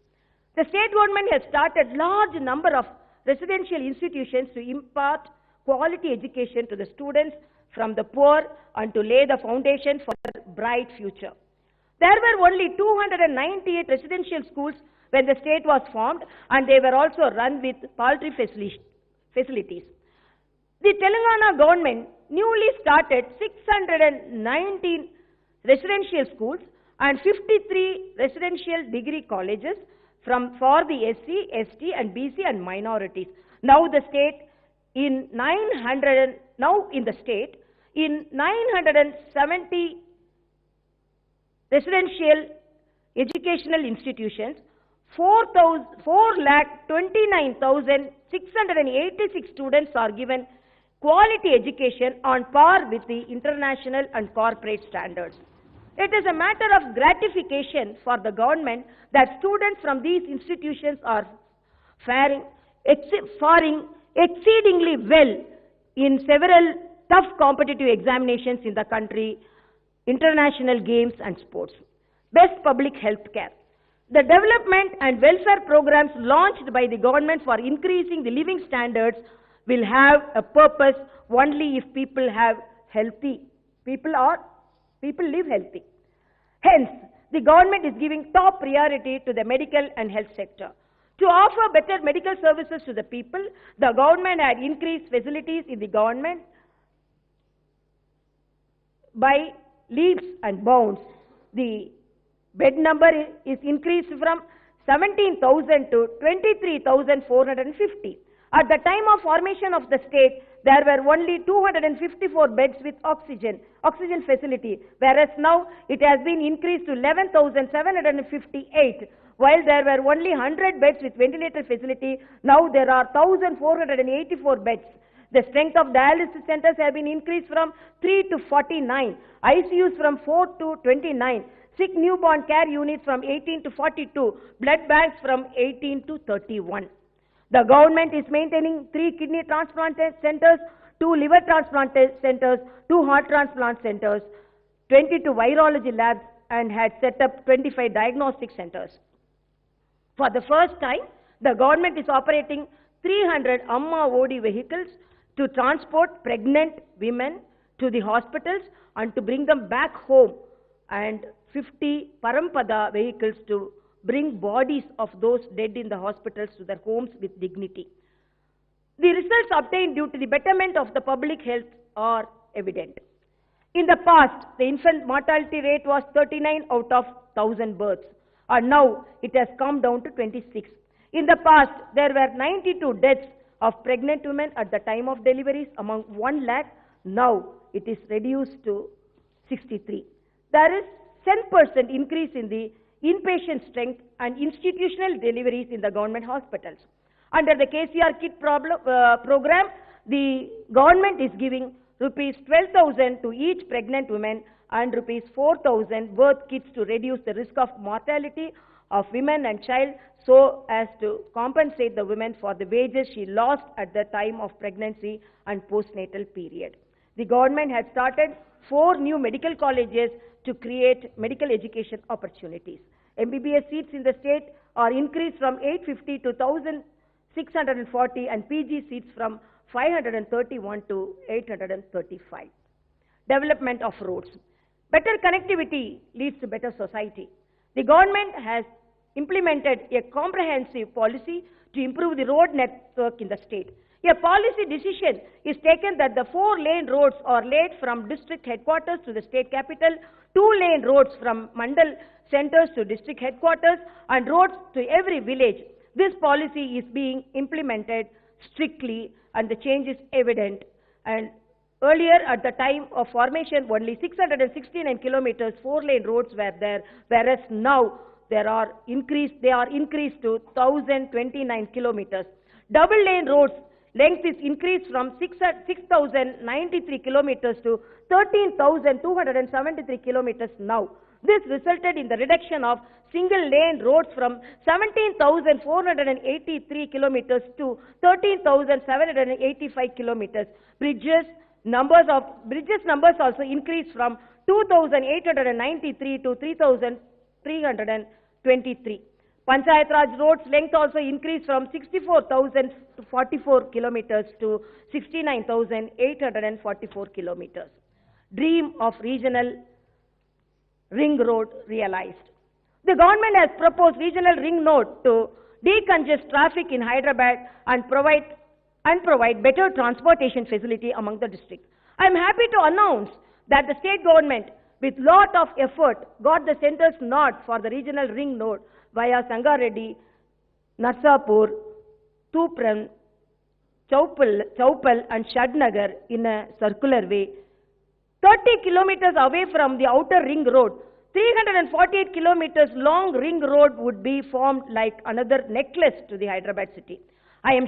The state government has started large number of residential institutions to impart quality education to the students from the poor and to lay the foundation for a bright future. There were only 298 residential schools when the state was formed, and they were also run with paltry facilities. The Telangana government newly started 619 residential schools and 53 residential degree colleges for the SC, ST and BC and minorities. Now in the state, in 970 residential educational institutions, 4,29,686 students are given quality education on par with the international and corporate standards. It is a matter of gratification for the government that students from these institutions are faring exceedingly well in several tough competitive examinations in the country, international games and sports. Best public health care. The development and welfare programs launched by the government for increasing the living standards will have a purpose only if people have healthy people live healthy. Hence, the government is giving top priority to the medical and health sector. To offer better medical services to the people, the government had increased facilities in the government by leaps and bounds. The bed number is increased from 17,000 to 23,450. At the time of formation of the state, there were only 254 beds with oxygen facility, whereas now it has been increased to 11,758. While there were only 100 beds with ventilator facility, now there are 1,484 beds. The strength of dialysis centers have been increased from 3 to 49, ICUs from 4 to 29, sick newborn care units from 18 to 42, blood banks from 18 to 31. The government is maintaining 3 kidney transplant centers, 2 liver transplant centers, 2 heart transplant centers, 22 virology labs, and had set up 25 diagnostic centers. For the first time, the government is operating 300 Amma OD vehicles to transport pregnant women to the hospitals and to bring them back home, and 50 Parampada vehicles to bring bodies of those dead in the hospitals to their homes with dignity. The results obtained due to the betterment of the public health are evident. In the past, the infant mortality rate was 39 out of 1,000 births, and now it has come down to 26. In the past, there were 92 deaths of pregnant women at the time of deliveries among 1 lakh. Now it is reduced to 63. There is 10% increase in the inpatient strength and institutional deliveries in the government hospitals. Under the KCR kit program, the government is giving rupees 12,000 to each pregnant woman and rupees 4,000 birth kits to reduce the risk of mortality of women and child, so as to compensate the women for the wages she lost at the time of pregnancy and postnatal period. The government has started 4 new medical colleges to create medical education opportunities. MBBS seats in the state are increased from 850 to 1,640, and PG seats from 531 to 835. Development of roads. Better connectivity leads to better society. The government has implemented a comprehensive policy to improve the road network in the state. A policy decision is taken that the 4-lane roads are laid from district headquarters to the state capital, 2-lane roads from mandal centers to district headquarters, and roads to every village. This policy is being implemented strictly, and the change is evident. And earlier, at the time of formation, only 669 kilometers 4-lane roads were there, whereas now they are increased to 1,029 kilometers. Double-lane roads length is increased from 6,093 kilometers to 13,273 kilometers now. This resulted in the reduction of single-lane roads from 17,483 kilometers to 13,785 kilometers. Bridges numbers also increased from 2,893 to 3,323. Panchayat Raj roads length also increased from 64,044 kilometers to 69,844 kilometers. Dream of regional ring road realized. The government has proposed regional ring road to decongest traffic in Hyderabad and provide better transportation facility among the districts. I am happy to announce that the state government, with lot of effort, got the centre's nod for the regional ring road via Sangareddy, Narsapur, Tupran, Chaupal and Shadnagar in a circular way. 30 kilometers away from the outer ring road, 348 kilometers long ring road would be formed like another necklace to the Hyderabad city. I am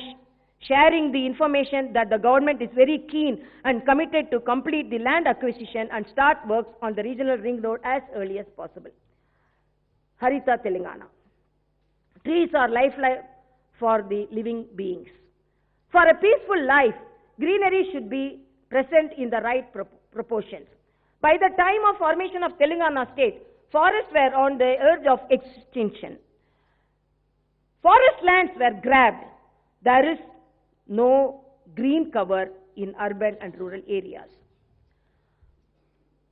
sharing the information that the government is very keen and committed to complete the land acquisition and start works on the regional ring road as early as possible. Harita Telangana. Trees are lifeline for the living beings. For a peaceful life, greenery should be present in the right proportions. By the time of formation of Telangana state, forests were on the edge of extinction. Forest lands were grabbed. There is no green cover in urban and rural areas.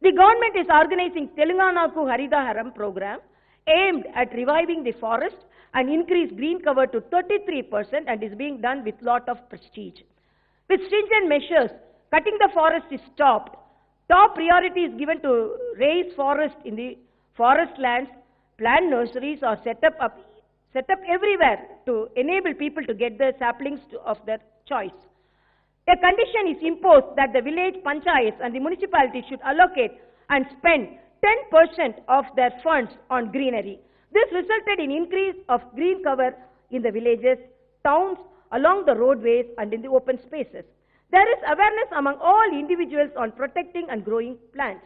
The government is organizing Telanganaku Haritaharam program aimed at reviving the forest and increase green cover to 33% and is being done with lot of prestige. With stringent measures, cutting the forest is stopped. Top priority is given to raise forest in the forest lands. Plant nurseries are set up everywhere to enable people to get the saplings of their choice. A condition is imposed that the village panchayats and the municipality should allocate and spend 10% of their funds on greenery. This resulted in increase of green cover in the villages, towns, along the roadways and in the open spaces. There is awareness among all individuals on protecting and growing plants.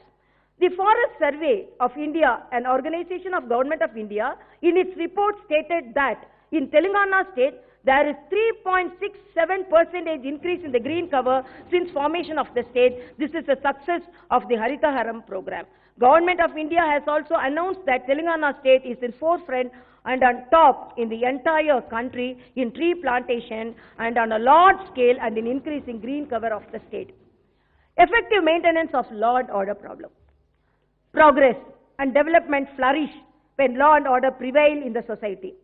The Forest Survey of India, an organization of Government of India, in its report stated that in Telangana state, there is 3.67% increase in the green cover since formation of the state. This is a success of the Haritaharam program. Government of India has also announced that Telangana state is in forefront and on top in the entire country in tree plantation and on a large scale and in increasing green cover of the state. Effective maintenance of law and order problem. Progress and development flourish when law and order prevail in the society.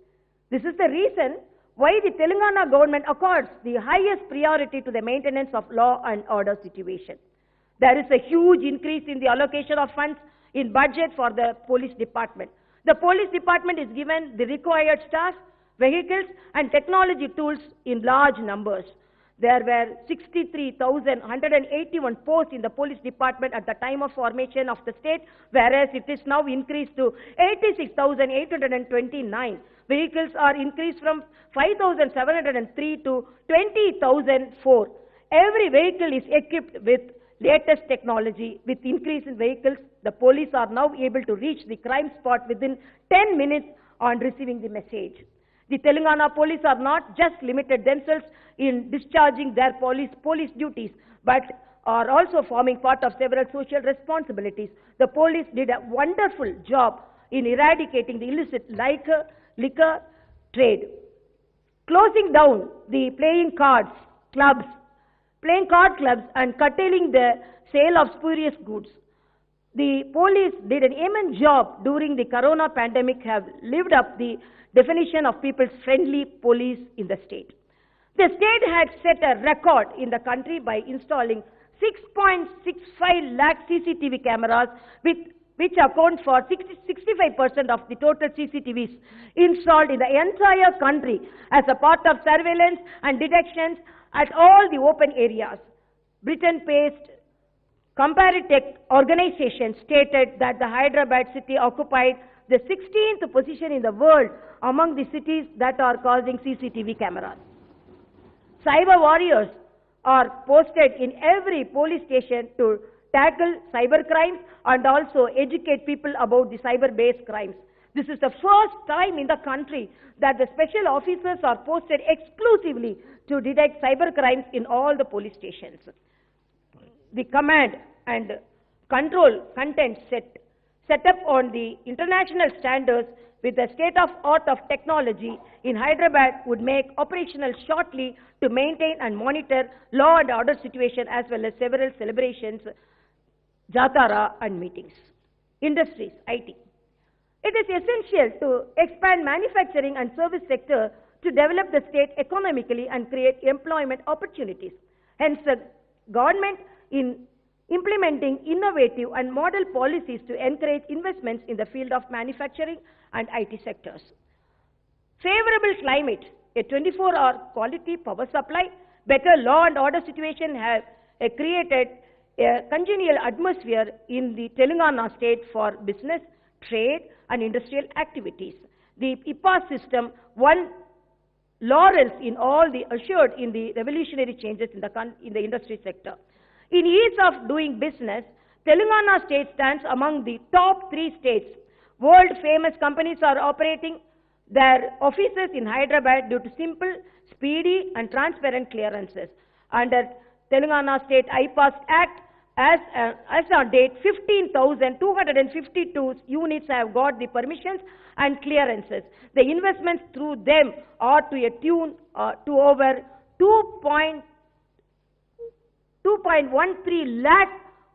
This is the reason why the Telangana government accords the highest priority to the maintenance of law and order situation. There is a huge increase in the allocation of funds in budget for the police department. The police department is given the required staff, vehicles and technology tools in large numbers. There were 63,181 posts in the police department at the time of formation of the state, whereas it is now increased to 86,829. Vehicles are increased from 5,703 to 20,004. Every vehicle is equipped with latest technology. With increase in vehicles, the police are now able to reach the crime spot within 10 minutes on receiving the message. The Telangana police are not just limited themselves in discharging their police duties, but are also forming part of several social responsibilities. The police did a wonderful job in eradicating the illicit liquor trade, closing down the playing card clubs and curtailing the sale of spurious goods. The police did an immense job during the corona pandemic, have lived up the definition of people's friendly police in the state. The state had set a record in the country by installing 6.65 lakh CCTV cameras, which account for 65% of the total CCTVs installed in the entire country as a part of surveillance and detections at all the open areas. Britain-based Comparitech organization stated that the Hyderabad city occupied the 16th position in the world among the cities that are causing CCTV cameras. Cyber warriors are posted in every police station to tackle cyber crimes and also educate people about the cyber-based crimes. This is the first time in the country that the special officers are posted exclusively to detect cyber crimes in all the police stations. The command and control content set up on the international standards with the state-of-art of technology in Hyderabad would make operational shortly to maintain and monitor law and order situation as well as several celebrations, Jatara and meetings. Industries, IT. It is essential to expand manufacturing and service sector to develop the state economically and create employment opportunities. Hence, the government in implementing innovative and model policies to encourage investments in the field of manufacturing and IT sectors. Favorable climate, a 24-hour quality power supply, better law and order situation have created a congenial atmosphere in the Telangana state for business, trade and industrial activities. The IPAS system won laurels in all the assured in the revolutionary changes in the industry sector. In ease of doing business, Telangana state stands among the top 3 states. World-famous companies are operating their offices in Hyderabad due to simple, speedy and transparent clearances. Under Telangana State IPAS Act, As on date, 15,252 units have got the permissions and clearances. The investments through them are to a tune to over 2.13 lakh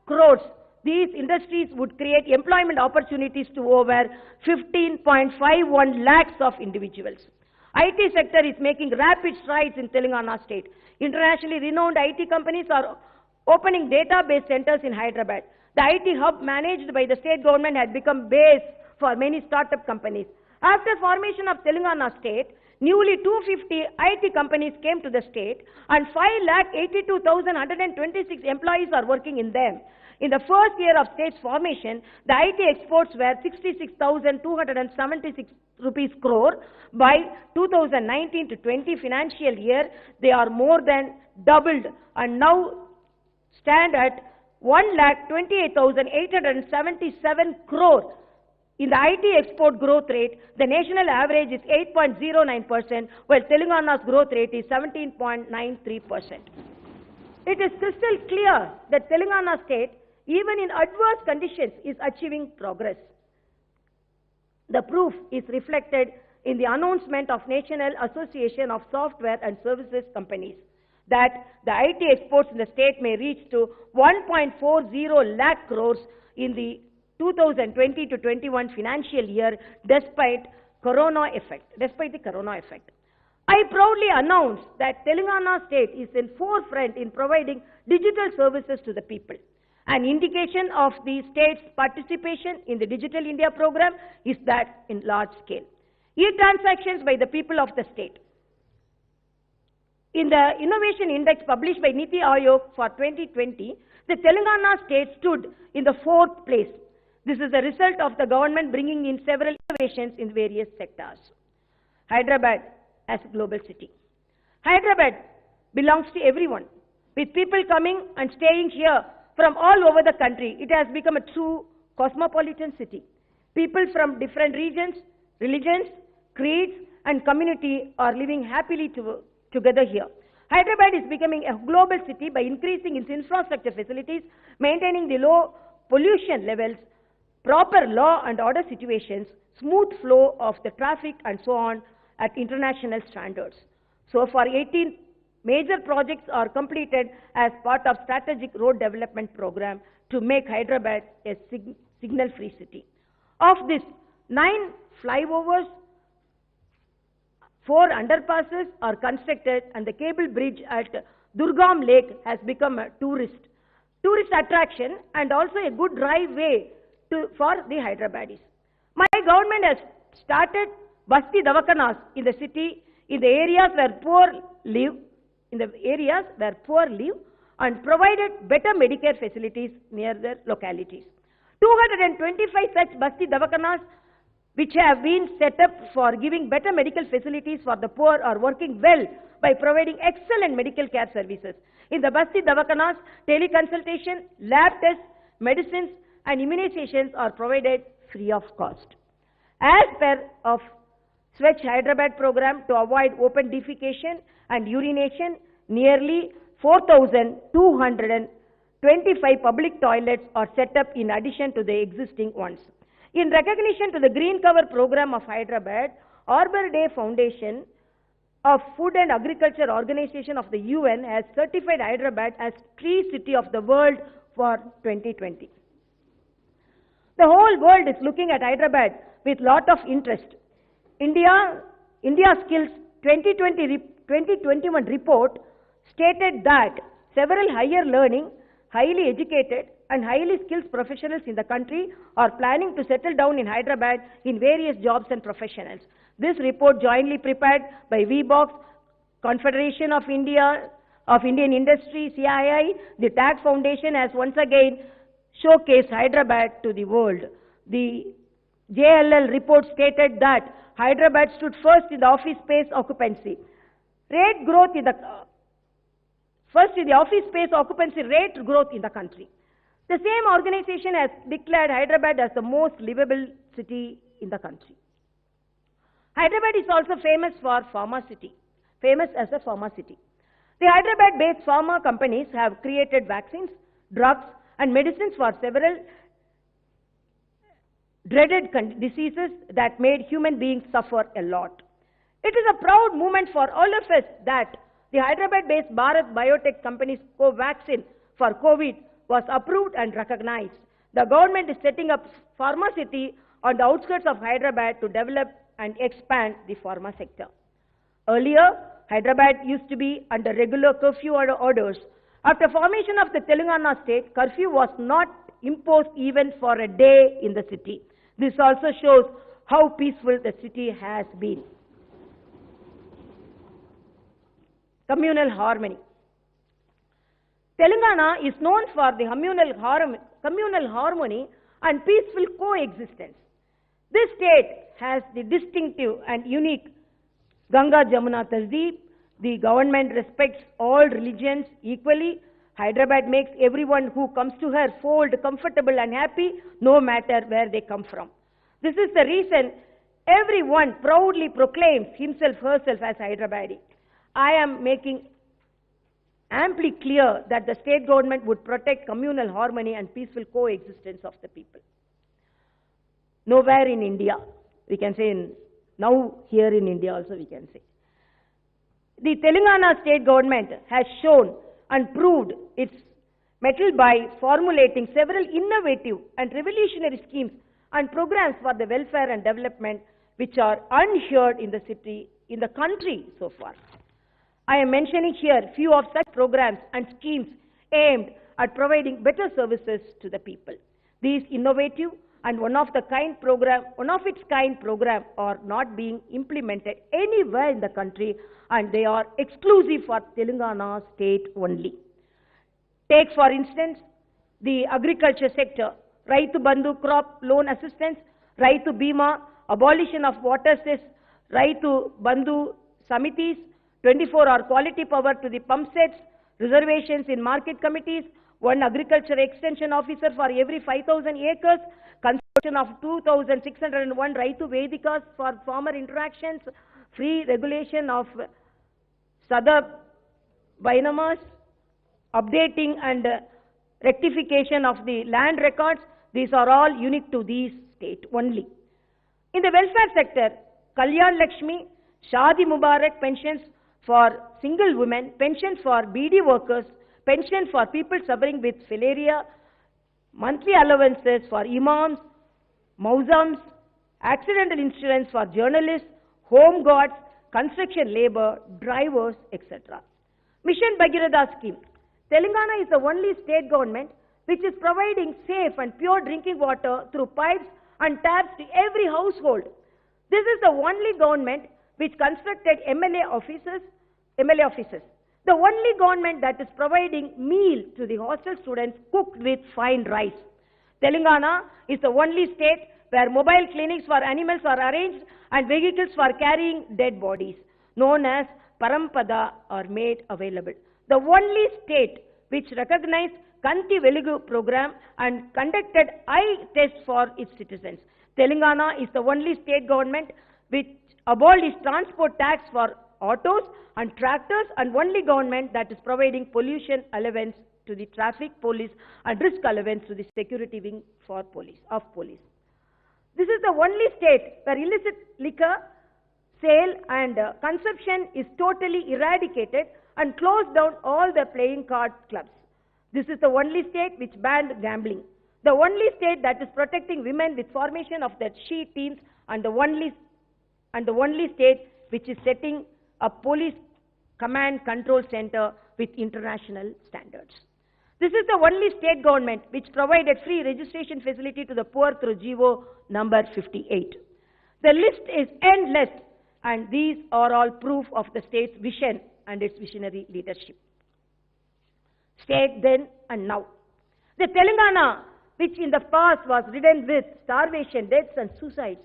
crores. These industries would create employment opportunities to over 15.51 lakhs of individuals. IT sector is making rapid strides in Telangana state. Internationally renowned IT companies are opening database centers in Hyderabad. The IT hub managed by the state government had become base for many startup companies. After formation of Telangana state, newly 250 IT companies came to the state and 5,82,126 employees are working in them. In the first year of state's formation, the IT exports were 66,276 rupees crore. By 2019 to 20 financial year, they are more than doubled and now stand at 1,28,877 crore. In the IT export growth rate, the national average is 8.09%, while Telangana's growth rate is 17.93%. It is crystal clear that Telangana state, even in adverse conditions, is achieving progress. The proof is reflected in the announcement of National Association of Software and Services Companies that the IT exports in the state may reach to 1.40 lakh crores in the 2020 to 21 financial year despite the corona effect. I proudly announce that Telangana state is in forefront in providing digital services to the people. An indication of the state's participation in the Digital India program is that in large scale. E-transactions by the people of the state. In the Innovation Index published by Niti Aayog for 2020, the Telangana state stood in the 4th place. This is the result of the government bringing in several innovations in various sectors. Hyderabad as a global city. Hyderabad belongs to everyone. With people coming and staying here from all over the country, it has become a true cosmopolitan city. People from different regions, religions, creeds, and community are living happily together here. Hyderabad is becoming a global city by increasing its infrastructure facilities, maintaining the low pollution levels, proper law and order situations, smooth flow of the traffic, and so on at international standards. So far, 18 major projects are completed as part of strategic road development program to make Hyderabad a signal-free city. Of this, 9 flyovers, 4 underpasses are constructed, and the cable bridge at Durgam Lake has become a tourist attraction and also a good drive-way for the Hyderabadis. My government has started Basti Davakanas in the city, in the areas where poor live, and provided better Medicare facilities near their localities. 225 such Basti Davakanas which have been set up for giving better medical facilities for the poor are working well by providing excellent medical care services. In the Basti Davakanas, teleconsultation, lab tests, medicines, and immunizations are provided free of cost. As per of Swachh Hyderabad program to avoid open defecation and urination, nearly 4,225 public toilets are set up in addition to the existing ones. In recognition to the Green Cover program of Hyderabad, Arbor Day Foundation of Food and Agriculture Organization of the UN has certified Hyderabad as Tree City of the World for 2020. The whole world is looking at Hyderabad with lot of interest. India Skills 2021 report stated that several higher learning, highly educated and highly skilled professionals in the country are planning to settle down in Hyderabad in various jobs and professionals. This report, jointly prepared by VBox, Confederation of Indian Industry, CII, the TAG Foundation, has once again showcased Hyderabad to the world. The JLL report stated that Hyderabad stood first in the office space occupancy rate growth in the office space occupancy rate growth in the country. The same organization has declared Hyderabad as the most livable city in the country. Hyderabad is also famous as a pharma city. The Hyderabad-based pharma companies have created vaccines, drugs, and medicines for several dreaded diseases that made human beings suffer a lot. It is a proud moment for all of us that the Hyderabad-based Bharat Biotech company's Covaxin for COVID was approved and recognized. The government is setting up Pharma City on the outskirts of Hyderabad to develop and expand the pharma sector. Earlier, Hyderabad used to be under regular curfew orders. After formation of the Telangana state, curfew was not imposed even for a day in the city. This also shows how peaceful the city has been. Communal harmony. Telangana is known for the communal harmony and peaceful coexistence. This state has the distinctive and unique Ganga Jamuna Tasdeep. The government respects all religions equally. Hyderabad makes everyone who comes to her feel comfortable and happy, no matter where they come from. This is the reason everyone proudly proclaims himself, herself as Hyderabadi. I am making amply clear that the state government would protect communal harmony and peaceful coexistence of the people. Nowhere in India, we can say now here in India also we can say. The Telangana state government has shown and proved its mettle by formulating several innovative and revolutionary schemes and programs for the welfare and development which are unheard in the country so far. I am mentioning here few of such programs and schemes aimed at providing better services to the people. These innovative and one of its kind program are not being implemented anywhere in the country, and they are exclusive for Telangana state only. Take for instance the agriculture sector, Raitu Bandhu crop loan assistance, Raitu Bima, abolition of water cess, Raitu Bandhu Samitis, 24-hour quality power to the pump sets, reservations in market committees, one agriculture extension officer for every 5,000 acres, construction of 2,601 Raitu Vedikas for farmer interactions, free regulation of Sada Binamas, updating and rectification of the land records. These are all unique to these state only. In the welfare sector, Kalyan Lakshmi, Shadi Mubarak pensions for single women, pensions for BD workers, pension for people suffering with filaria, monthly allowances for imams, mausams, accidental insurance for journalists, home guards, construction labor, drivers, etc. Mission Bhagirath scheme. Telangana is the only state government which is providing safe and pure drinking water through pipes and taps to every household. This is the only government which constructed MLA offices. The only government that is providing meal to the hostel students cooked with fine rice. Telangana is the only state where mobile clinics for animals are arranged and vehicles for carrying dead bodies, known as Parampada, are made available. The only state which recognized Kanti Velugu program and conducted eye tests for its citizens. Telangana is the only state government which abolished transport tax for autos and tractors, and only government that is providing pollution allowance to the traffic police and risk allowance to the security wing for police. This is the only state where illicit liquor sale and consumption is totally eradicated and closed down all the playing card clubs. This is the only state which banned gambling. The only state that is protecting women with formation of their she teams, and the only state which is setting a police command control center with international standards. This is the only state government which provided free registration facility to the poor through GO number 58. The list is endless, and these are all proof of the state's vision and its visionary leadership. State then and now. The Telangana, which in the past was ridden with starvation, deaths and suicides,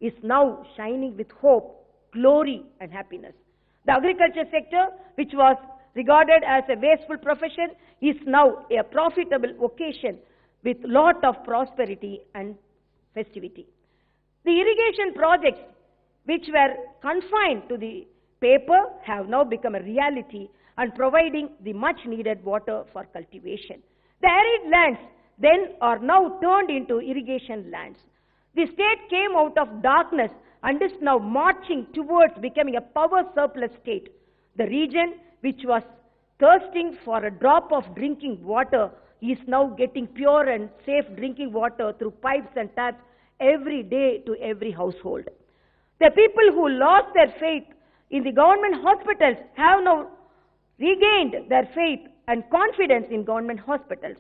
is now shining with hope, glory and happiness. The agriculture sector, which was regarded as a wasteful profession, is now a profitable vocation with lot of prosperity and festivity. The irrigation projects, which were confined to the paper, have now become a reality and providing the much needed water for cultivation. The arid lands then are now turned into irrigation lands. The state came out of darkness and is now marching towards becoming a power surplus state. The region which was thirsting for a drop of drinking water is now getting pure and safe drinking water through pipes and taps every day to every household. The people who lost their faith in the government hospitals have now regained their faith and confidence in government hospitals.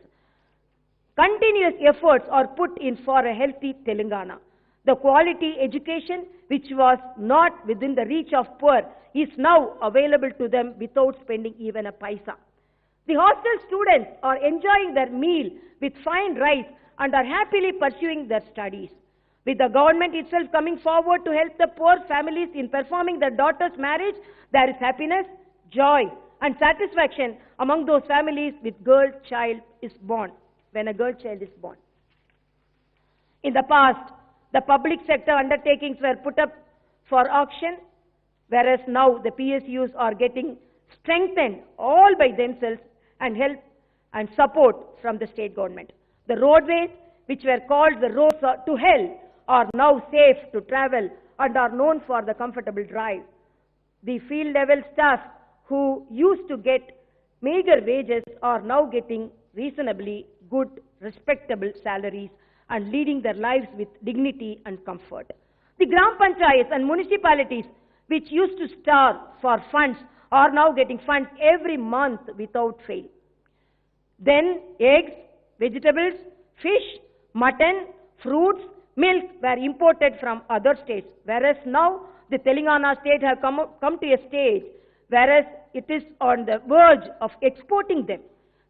Continuous efforts are put in for a healthy Telangana. The quality education which was not within the reach of poor is now available to them without spending even a paisa. The hostel students are enjoying their meal with fine rice and are happily pursuing their studies. With the government itself coming forward to help the poor families in performing their daughter's marriage, there is happiness, joy, and satisfaction among those families with girl child is born, when a girl child is born. In the past, the public sector undertakings were put up for auction, whereas now the PSUs are getting strengthened all by themselves and help and support from the state government. The roadways, which were called the roads to hell, are now safe to travel and are known for the comfortable drive. The field level staff who used to get meager wages are now getting reasonably good, respectable salaries and leading their lives with dignity and comfort. The Gram Panchayats and municipalities, which used to starve for funds, are now getting funds every month without fail. Then eggs, vegetables, fish, mutton, fruits, milk were imported from other states, whereas now the Telangana state have come to a stage whereas it is on the verge of exporting them.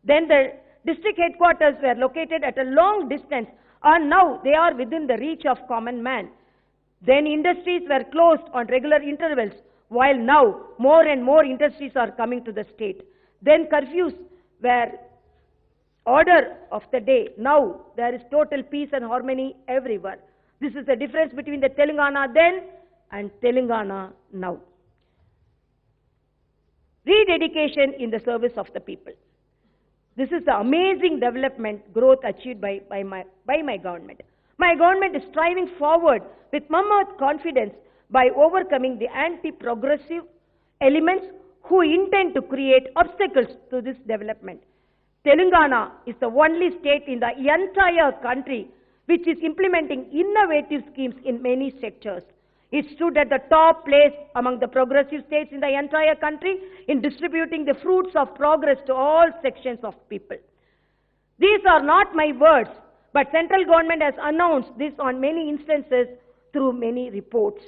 Then the district headquarters were located at a long distance and now they are within the reach of common man. Then industries were closed on regular intervals, while now more and more industries are coming to the state. Then curfews were order of the day. Now there is total peace and harmony everywhere. This is the difference between the Telangana then and Telangana now. Rededication in the service of the people. This is the amazing development growth achieved by my government. My government is striving forward with mammoth confidence by overcoming the anti-progressive elements who intend to create obstacles to this development. Telangana is the only state in the entire country which is implementing innovative schemes in many sectors. It stood at the top place among the progressive states in the entire country in distributing the fruits of progress to all sections of people. These are not my words, but central government has announced this on many instances through many reports.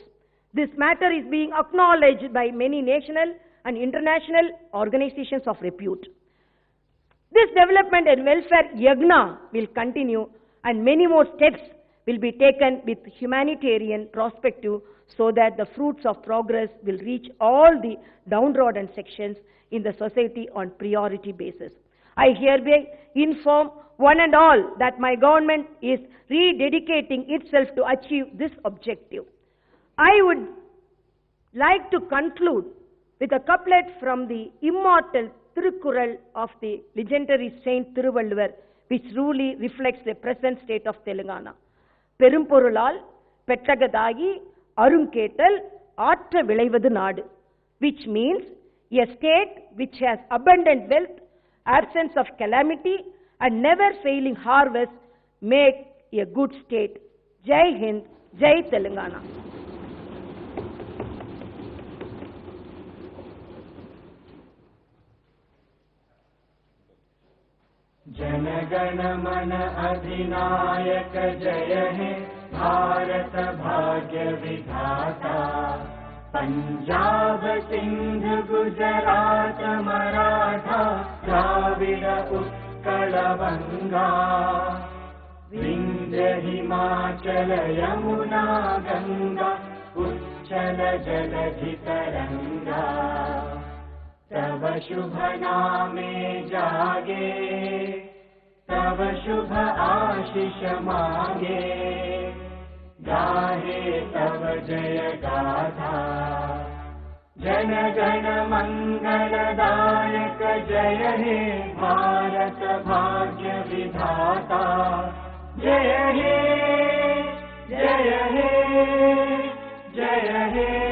This matter is being acknowledged by many national and international organizations of repute. This development and welfare yagna will continue and many more steps will be taken with humanitarian perspective so that the fruits of progress will reach all the downtrodden sections in the society on priority basis. I hereby inform one and all that my government is rededicating itself to achieve this objective. I would like to conclude with a couplet from the immortal Tirukkural of the legendary Saint Thiruvalluvar, which truly reflects the present state of Telangana. Perumporulal Pettagadagi Arunketal Aatra Vilaivadu Nadu, which means a state which has abundant wealth, absence of calamity, and never failing harvest make a good state. Jai Hind, Jai Telangana. जनगण मन अधिनायक जय हे भारत भाग्य विधाता पंजाब सिंध गुजरात मराठा द्राविड़ उत्कल बंगा विंध्य हिमाचल यमुना गंगा उच्चल जलधि तरंगा तव शुभ नामे जागे तव शुभ आशीष मांगे गाहे तव जय गाथा जन गण मंगलदायक जय हे भारत भाग्य विधाता जय हे जय हे जय हे